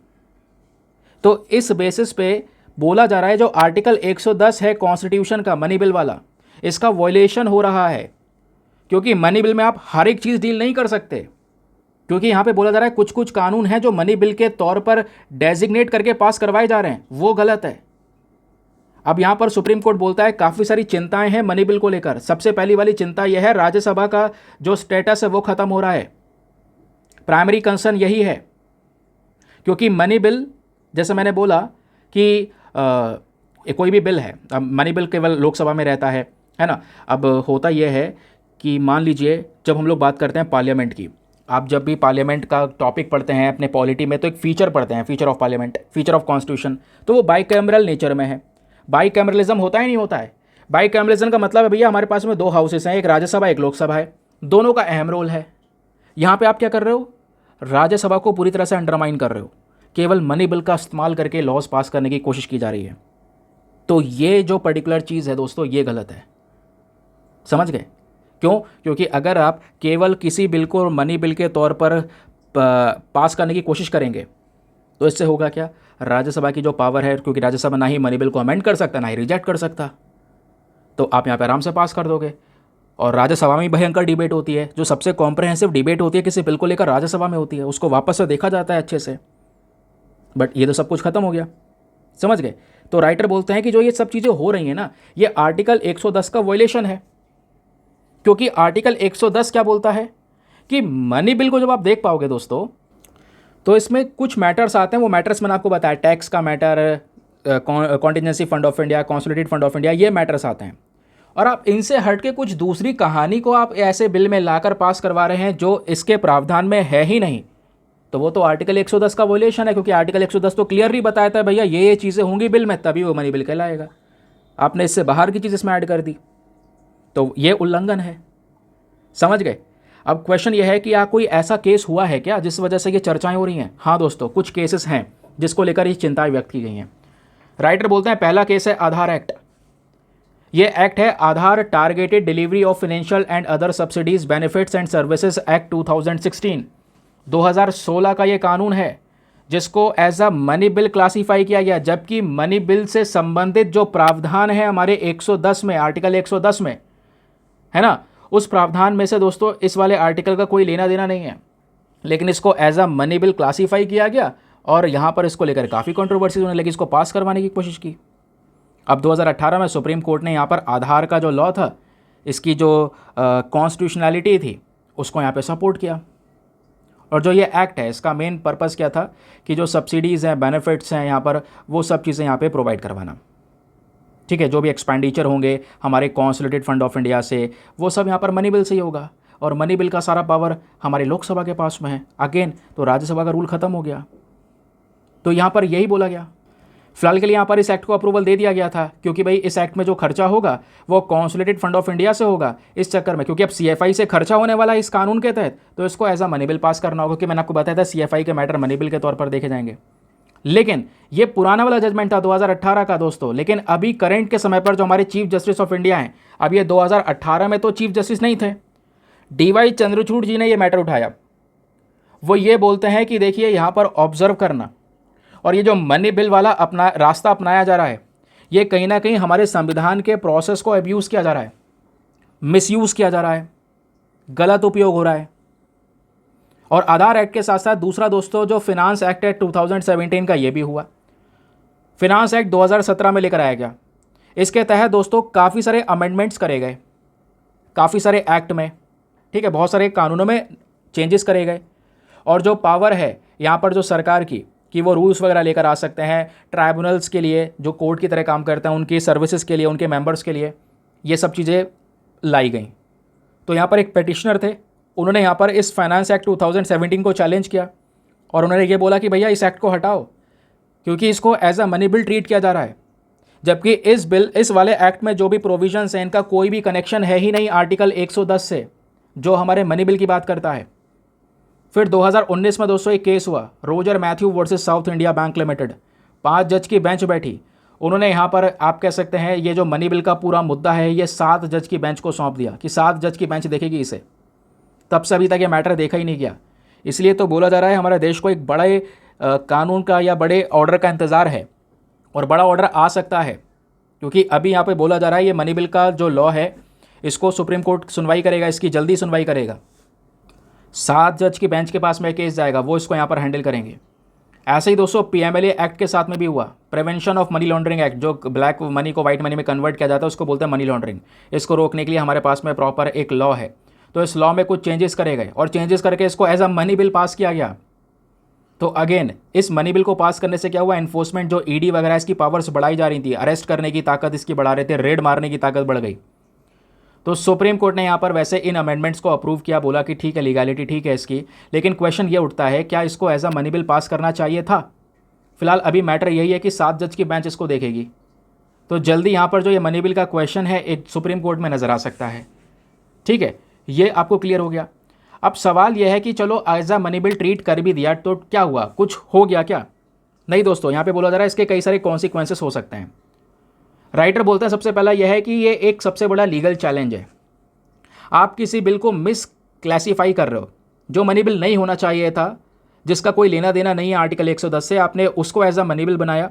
तो इस बेसिस पे बोला जा रहा है जो आर्टिकल 110 है कॉन्स्टिट्यूशन का, मनी बिल वाला, इसका वॉयलेशन हो रहा है। क्योंकि मनी बिल में आप हर एक चीज़ डील नहीं कर सकते, क्योंकि यहाँ पे बोला जा रहा है कुछ कुछ कानून हैं जो मनी बिल के तौर पर डेजिग्नेट करके पास करवाए जा रहे हैं, वो गलत है। अब यहाँ पर सुप्रीम कोर्ट बोलता है काफ़ी सारी चिंताएं हैं मनी बिल को लेकर। सबसे पहली वाली चिंता यह है राज्यसभा का जो स्टेटस है वो ख़त्म हो रहा है। प्राइमरी कंसर्न यही है, क्योंकि मनी बिल, जैसे मैंने बोला कि कोई भी बिल है, अब मनी बिल केवल लोकसभा में रहता है ना। अब होता यह है कि मान लीजिए जब हम लोग बात करते हैं पार्लियामेंट की, आप जब भी पार्लियामेंट का टॉपिक पढ़ते हैं अपने पॉलिटी में, तो एक फीचर पढ़ते हैं, feature of parliament, feature of constitution, तो वो बाइकैमरल नेचर में है। बाइकैमरलिज्म होता है नहीं होता है? बाइकैमरलिज्म का मतलब है भैया हमारे पास में दो हाउसेस हैं, एक राज्यसभा एक लोकसभा है, दोनों का अहम रोल है। यहाँ पे आप क्या कर रहे हो, राज्यसभा को पूरी तरह से अंडरमाइन कर रहे हो, केवल मनी बिल का इस्तेमाल करके लॉज पास करने की कोशिश की जा रही है। तो ये जो पर्टिकुलर चीज़ है दोस्तों, ये गलत है। समझ गए? क्यों? क्योंकि अगर आप केवल किसी बिल को मनी बिल के तौर पर पास करने की कोशिश करेंगे तो इससे होगा क्या, राज्यसभा की जो पावर है, क्योंकि राज्यसभा ना ही मनी बिल को अमेंड कर सकता ना ही रिजेक्ट कर सकता, तो आप यहाँ पे आराम से पास कर दोगे। और राज्यसभा में भयंकर डिबेट होती है, जो सबसे कॉम्प्रहेंसिव डिबेट होती है किसी बिल को लेकर राज्यसभा में होती है, उसको वापस से देखा जाता है अच्छे से। बट ये तो सब कुछ खत्म हो गया। समझ गए? तो राइटर बोलते हैं कि जो ये सब चीज़ें हो रही हैं ना, ये आर्टिकल 110 का वायलेशन है। क्योंकि आर्टिकल 110 क्या बोलता है कि मनी बिल को जब आप देख पाओगे दोस्तों, तो इसमें कुछ मैटर्स आते हैं, वो मैटर्स मैंने आपको बताया, टैक्स का matter, contingency fund of India, consolidated fund of India, ये मैटर्स आते हैं। और आप इनसे हट के कुछ दूसरी कहानी को आप ऐसे बिल में लाकर पास करवा रहे हैं जो इसके प्रावधान में है ही नहीं, तो वो तो आर्टिकल 110 का वोलेशन है, क्योंकि आर्टिकल 110 तो क्लियरली बताया था भैया ये चीज़ें होंगी बिल में, तभी वो मनी बिल कहलाएगा। आपने इससे बाहर की चीज़ इसमें ऐड कर दी, तो ये उल्लंघन है। समझ गए? अब क्वेश्चन ये है कि क्या कोई ऐसा केस हुआ है क्या जिस वजह से ये चर्चाएं हो रही हैं? हाँ दोस्तों, कुछ केसेस हैं जिसको लेकर ये चिंताएं व्यक्त की गई हैं। राइटर बोलते हैं पहला केस है आधार एक्ट। ये एक्ट है Aadhaar targeted delivery of financial and other subsidies benefits and services act 2016। 2016 का ये कानून है जिसको as a money bill classify किया गया, जबकि मनी बिल से संबंधित जो प्रावधान है हमारे 110 में, आर्टिकल 110 में है ना, उस प्रावधान में से दोस्तों इस वाले आर्टिकल का कोई लेना देना नहीं है, लेकिन इसको as a money bill classify किया गया और यहाँ पर इसको लेकर काफ़ी कंट्रोवर्सीज होने लगी, इसको पास करवाने की कोशिश की। अब 2018 में सुप्रीम कोर्ट ने यहाँ पर आधार का जो लॉ था, इसकी जो कॉन्स्टिट्यूशनैलिटी थी, उसको यहाँ पे सपोर्ट किया। और जो ये एक्ट है इसका मेन पर्पस क्या था कि जो सब्सिडीज़ हैं, बेनिफिट्स हैं यहाँ पर, वो सब चीज़ें यहाँ पे प्रोवाइड करवाना। ठीक है, जो भी एक्सपेंडिचर होंगे हमारे कंसोलिडेटेड फंड ऑफ इंडिया से, वो सब यहाँ पर मनी बिल से ही होगा। और मनी बिल का सारा पावर हमारे लोकसभा के पास में है अगेन, तो राज्यसभा का रूल ख़त्म हो गया। तो यहाँ पर यही बोला गया। फिलहाल के लिए यहाँ पर इस एक्ट को अप्रूवल दे दिया गया था, क्योंकि भाई इस एक्ट में जो खर्चा होगा वो कंसोलिडेटेड फंड ऑफ इंडिया से होगा। इस चक्कर में क्योंकि अब सीएफआई से खर्चा होने वाला है इस कानून के तहत, तो इसको as a money bill pass करना होगा, क्योंकि मैंने आपको बताया था सीएफआई के मैटर मनी बिल के तौर पर देखे जाएंगे। लेकिन ये पुराना वाला जजमेंट था 2018 का दोस्तों, लेकिन अभी करंट के समय पर जो हमारे चीफ जस्टिस ऑफ इंडिया हैं, अब ये 2018 में तो चीफ जस्टिस नहीं थे, डीवाई चंद्रचूड़ जी ने ये मैटर उठाया। वो ये बोलते हैं कि देखिए यहाँ पर ऑब्जर्व करना, और ये जो मनी बिल वाला रास्ता अपनाया जा रहा है, ये कहीं ना कहीं हमारे संविधान के प्रोसेस को अब्यूज़ किया जा रहा है, मिसयूज़ किया जा रहा है, गलत उपयोग हो रहा है। और आधार एक्ट के साथ साथ दूसरा दोस्तों जो फिनांस एक्ट है 2017 का, ये भी हुआ। फिनांस एक्ट 2017 में लेकर आया गया। इसके तहत दोस्तों काफ़ी सारे अमेंडमेंट्स करे गए, काफ़ी सारे एक्ट में, ठीक है, बहुत सारे कानूनों में चेंजेस करे गए। और जो पावर है यहाँ पर जो सरकार की, कि वो रूल्स वगैरह लेकर आ सकते हैं ट्राइब्यूनल्स के लिए, जो कोर्ट की तरह काम करते हैं, उनकी सर्विसेज के लिए, उनके मेंबर्स के लिए, ये सब चीज़ें लाई गई। तो यहाँ पर एक पिटिशनर थे, उन्होंने यहाँ पर इस फाइनेंस एक्ट 2017 को चैलेंज किया और उन्होंने ये बोला कि भैया इस एक्ट को हटाओ, क्योंकि इसको as a money bill treat किया जा रहा है, जबकि इस वाले एक्ट में जो भी प्रोविजंस हैं इनका कोई भी कनेक्शन है ही नहीं आर्टिकल 110 से, जो हमारे मनी बिल की बात करता है। फिर 2019 में दोस्तों एक केस हुआ, Roger Matthew versus south India bank limited. 5 जज की बेंच बैठी, उन्होंने यहाँ पर आप कह सकते हैं ये जो मनी बिल का पूरा मुद्दा है ये 7 जज की बेंच को सौंप दिया कि 7 जज की बेंच देखेगी इसे। तब से अभी तक ये मैटर देखा ही नहीं गया। इसलिए तो बोला जा रहा है हमारे देश को एक बड़े कानून का या बड़े ऑर्डर का इंतज़ार है, और बड़ा ऑर्डर आ सकता है, क्योंकि अभी यहाँ पे बोला जा रहा है ये मनी बिल का जो लॉ है इसको सुप्रीम कोर्ट सुनवाई करेगा, इसकी जल्दी सुनवाई करेगा। 7 जज की बेंच के पास में केस जाएगा, वो इसको यहाँ पर हैंडल करेंगे। ऐसे ही दोस्तों पीएमएलए एक्ट के साथ में भी हुआ, prevention of money laundering act, जो ब्लैक मनी को वाइट मनी में कन्वर्ट किया जाता है उसको बोलते हैं मनी लॉन्ड्रिंग। इसको रोकने के लिए हमारे पास में प्रॉपर एक लॉ है, तो इस लॉ में कुछ चेंजेस करे गए और चेंजेस करके इसको as a money bill pass किया गया। तो अगेन इस मनी बिल को पास करने से क्या हुआ, एनफोर्समेंट जो ईडी वगैरह इसकी पावर्स बढ़ाई जा रही थी, अरेस्ट करने की ताकत इसकी बढ़ा रहे थे, रेड मारने की ताकत बढ़ गई। तो सुप्रीम कोर्ट ने यहाँ पर वैसे इन अमेंडमेंट्स को अप्रूव किया, बोला कि ठीक है लीगैलिटी ठीक है इसकी, लेकिन क्वेश्चन ये उठता है क्या इसको as a money bill pass करना चाहिए था। फिलहाल अभी मैटर यही है कि 7 जज की बेंच इसको देखेगी, तो जल्दी यहाँ पर जो ये मनी बिल का क्वेश्चन है एक सुप्रीम कोर्ट में नज़र आ सकता है। ठीक है, ये आपको क्लियर हो गया। अब सवाल यह है कि चलो as a money bill treat कर भी दिया तो क्या हुआ, कुछ हो गया क्या? नहीं दोस्तों, यहाँ पे बोला जा रहा है इसके कई सारे कॉन्सिक्वेंसेस हो सकते हैं। राइटर बोलते हैं सबसे पहला यह है कि ये एक सबसे बड़ा लीगल चैलेंज है। आप किसी बिल को मिस क्लासीफाई कर रहे हो, जो मनी बिल नहीं होना चाहिए था, जिसका कोई लेना देना नहीं है आर्टिकल 110 से, आपने उसको एज अ मनी बिल बनाया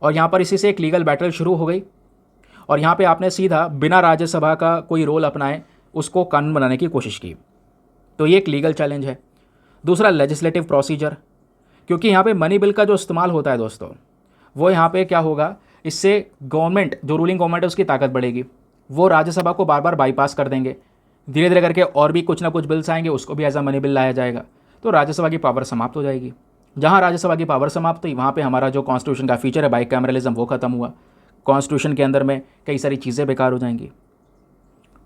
और यहाँ पर इसी से एक लीगल बैटल शुरू हो गई। और यहाँ पे आपने सीधा बिना राज्यसभा का कोई रोल अपनाए उसको कानून बनाने की कोशिश की, तो ये एक लीगल चैलेंज है। दूसरा लेजिस्लेटिव प्रोसीजर, क्योंकि यहाँ पे मनी बिल का जो इस्तेमाल होता है दोस्तों, वो यहाँ पे क्या होगा, इससे गवर्नमेंट जो रूलिंग गवर्नमेंट है उसकी ताकत बढ़ेगी, वो राज्यसभा को बार बार बाईपास कर देंगे, धीरे धीरे करके और भी कुछ ना कुछ बिल्स आएंगे, उसको भी एज अ मनी बिल लाया जाएगा, तो राज्यसभा की पावर समाप्त हो जाएगी। जहाँ राज्यसभा की पावर समाप्त हुई वहाँ पे हमारा जो कॉन्स्टिट्यूशन का फीचर है बाइकैमरलिज्म वो ख़त्म हुआ। कॉन्स्टिट्यूशन के अंदर में कई सारी चीज़ें बेकार हो जाएंगी।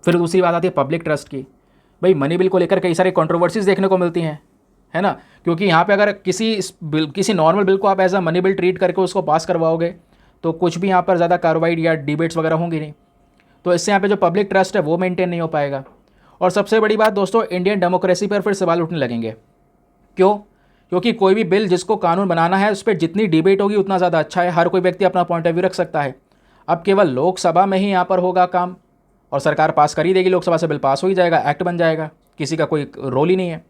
फिर दूसरी बात आती है पब्लिक ट्रस्ट की। भाई मनी बिल को लेकर कई सारी कंट्रोवर्सीज देखने को मिलती हैं, है ना, क्योंकि यहाँ पे अगर किसी नॉर्मल बिल को आप as a money bill treat करके उसको पास करवाओगे तो कुछ भी यहाँ पर ज़्यादा कार्रवाई या डिबेट्स वगैरह होंगी नहीं, तो इससे यहाँ पे जो पब्लिक ट्रस्ट है वो मेंटेन नहीं हो पाएगा। और सबसे बड़ी बात दोस्तों, इंडियन डेमोक्रेसी पर फिर सवाल उठने लगेंगे। क्यों? क्योंकि कोई भी बिल जिसको कानून बनाना है उस पर जितनी डिबेट होगी उतना ज़्यादा अच्छा है, हर कोई व्यक्ति अपना पॉइंट ऑफ व्यू रख सकता है। अब केवल लोकसभा में ही यहाँ पर होगा काम और सरकार पास कर ही देगी, लोकसभा से बिल पास हो ही जाएगा, एक्ट बन जाएगा, किसी का कोई रोल ही नहीं है।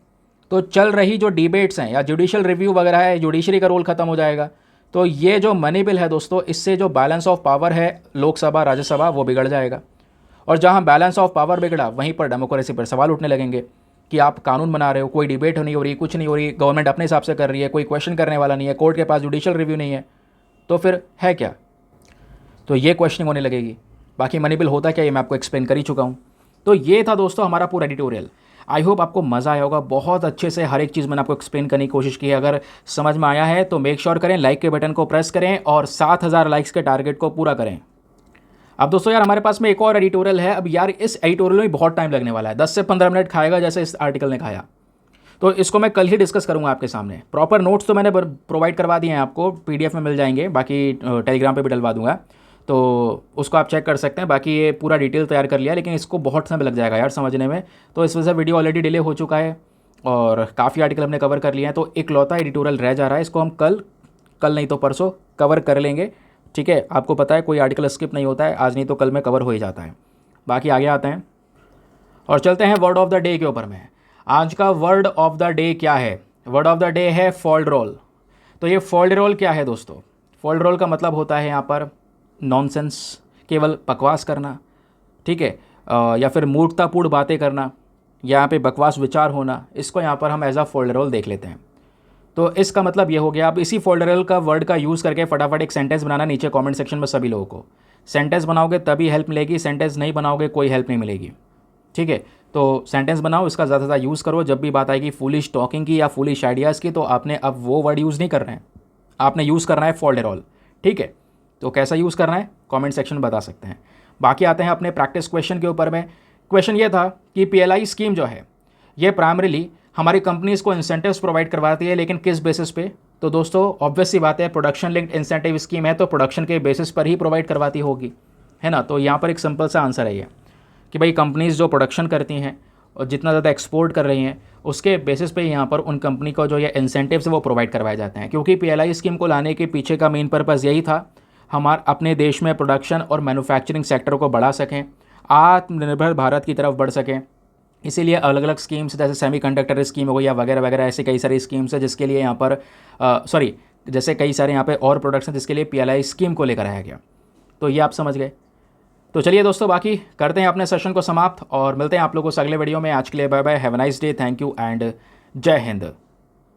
तो चल रही जो डिबेट्स हैं या जुडिशियल रिव्यू वगैरह है, जुडिशरी का रोल खत्म हो जाएगा। तो ये जो मनी बिल है दोस्तों, इससे जो बैलेंस ऑफ पावर है लोकसभा राज्यसभा वो बिगड़ जाएगा। और जहाँ बैलेंस ऑफ पावर बिगड़ा वहीं पर डेमोक्रेसी पर सवाल उठने लगेंगे कि आप कानून बना रहे हो, कोई डिबेट नहीं हो रही, कुछ नहीं हो रही, गवर्नमेंट अपने हिसाब से कर रही है, कोई क्वेश्चन करने वाला नहीं है, कोर्ट के पास जुडिशियल रिव्यू नहीं है, तो फिर है क्या? तो ये क्वेश्चनिंग होने लगेगी। बाकी मनी बिल होता क्या ये मैं आपको एक्सप्लेन कर ही चुका हूँ। तो ये था दोस्तों हमारा पूरा एडिटोरियल। आई होप आपको मज़ा आया होगा, बहुत अच्छे से हर एक चीज़ मैंने आपको एक्सप्लेन करने की कोशिश की है। अगर समझ में आया है तो मेक श्योर करें लाइक के बटन को प्रेस करें और 7,000 लाइक्स के टारगेट को पूरा करें। अब दोस्तों यार हमारे पास में एक और एडिटोरियल है। अब यार इस एडिटोरियल में बहुत टाइम लगने वाला है, 10 से 15 मिनट खाएगा जैसे इस आर्टिकल ने खाया। तो इसको मैं कल ही डिस्कस करूंगा आपके सामने। प्रॉपर नोट्स तो मैंने प्रोवाइड करवा दिए हैं आपको, पीडीएफ में मिल जाएंगे, बाकी टेलीग्राम पे भी डलवा दूंगा, तो उसको आप चेक कर सकते हैं। बाकी ये पूरा डिटेल तैयार कर लिया, लेकिन इसको बहुत समय लग जाएगा यार समझने में, तो इस वजह से वीडियो ऑलरेडी डिले हो चुका है और काफ़ी आर्टिकल हमने कवर कर लिए हैं। तो एक लौता एडिटोरियल रह जा रहा है, इसको हम कल नहीं तो परसों कवर कर लेंगे, ठीक है। आपको पता है कोई आर्टिकल स्किप नहीं होता है, आज नहीं तो कल में कवर हो ही जाता है। बाकी आगे आते हैं और चलते हैं वर्ड ऑफ द डे के ऊपर में। आज का वर्ड ऑफ द डे क्या है? वर्ड ऑफ द डे है फोल्डरोल। तो ये फोल्डरोल क्या है दोस्तों? फोल्डरोल का मतलब होता है यहाँ पर नॉनसेंस, केवल बकवास करना, ठीक है, या फिर मूर्खतापूर्ण बातें करना, यहाँ पे बकवास विचार होना, इसको यहाँ पर हम एज अ फोल्डरोल देख लेते हैं। तो इसका मतलब ये हो गया, आप इसी फोल्डरोल का वर्ड का यूज़ करके फटाफट एक सेंटेंस बनाना नीचे कमेंट सेक्शन में सभी लोगों को। सेंटेंस बनाओगे तभी हेल्प मिलेगी, सेंटेंस नहीं बनाओगे कोई हेल्प नहीं मिलेगी, ठीक है। तो सेंटेंस बनाओ, इसका ज़्यादा से ज़्यादा यूज़ करो। जब भी बात आएगी फुलिश टॉकिंग की या फुलिश आइडियाज़ की, तो आपने अब वो वर्ड यूज़ नहीं करना है, आपने यूज़ करना है फोल्डरोल, ठीक है। तो कैसा यूज़ करना है कमेंट सेक्शन में बता सकते हैं। बाकी आते हैं अपने प्रैक्टिस क्वेश्चन के ऊपर में। क्वेश्चन ये था कि पीएलआई स्कीम जो है ये प्राइमरीली हमारी कंपनीज़ को इंसेंटिव्स प्रोवाइड करवाती है, लेकिन किस बेसिस पे? तो दोस्तों ऑब्वियस सी बात है, प्रोडक्शन लिंक्ड इंसेंटिव स्कीम है तो प्रोडक्शन के बेसिस पर ही प्रोवाइड करवाती होगी, है ना। तो यहाँ पर एक सिंपल सा आंसर है ये कि भाई कंपनीज़ जो प्रोडक्शन करती हैं और जितना ज़्यादा एक्सपोर्ट कर रही हैं उसके बेसिस पे यहाँ पर उन कंपनी को जो ये इंसेंटिव्स है वो प्रोवाइड करवाए जाते हैं। क्योंकि पीएलआई स्कीम को लाने के पीछे का मेन पर्पज़ यही था, हमारे अपने देश में प्रोडक्शन और मैन्युफैक्चरिंग सेक्टर को बढ़ा सकें, आत्मनिर्भर भारत की तरफ बढ़ सकें। इसीलिए अलग अलग स्कीम्स जैसे सेमीकंडक्टर स्कीम हो गई या वगैरह वगैरह, ऐसे कई सारी स्कीम्स है जिसके लिए यहाँ पर जैसे कई सारे यहाँ पे और प्रोडक्ट्स हैं जिसके लिए पीएलआई स्कीम को लेकर आया गया। तो ये आप समझ गए। तो चलिए दोस्तों बाकी करते हैं अपने सेशन को समाप्त और मिलते हैं आप लोगों को अगले वीडियो में। आज के लिए bye bye, have a nice day, thank you and जय हिंद।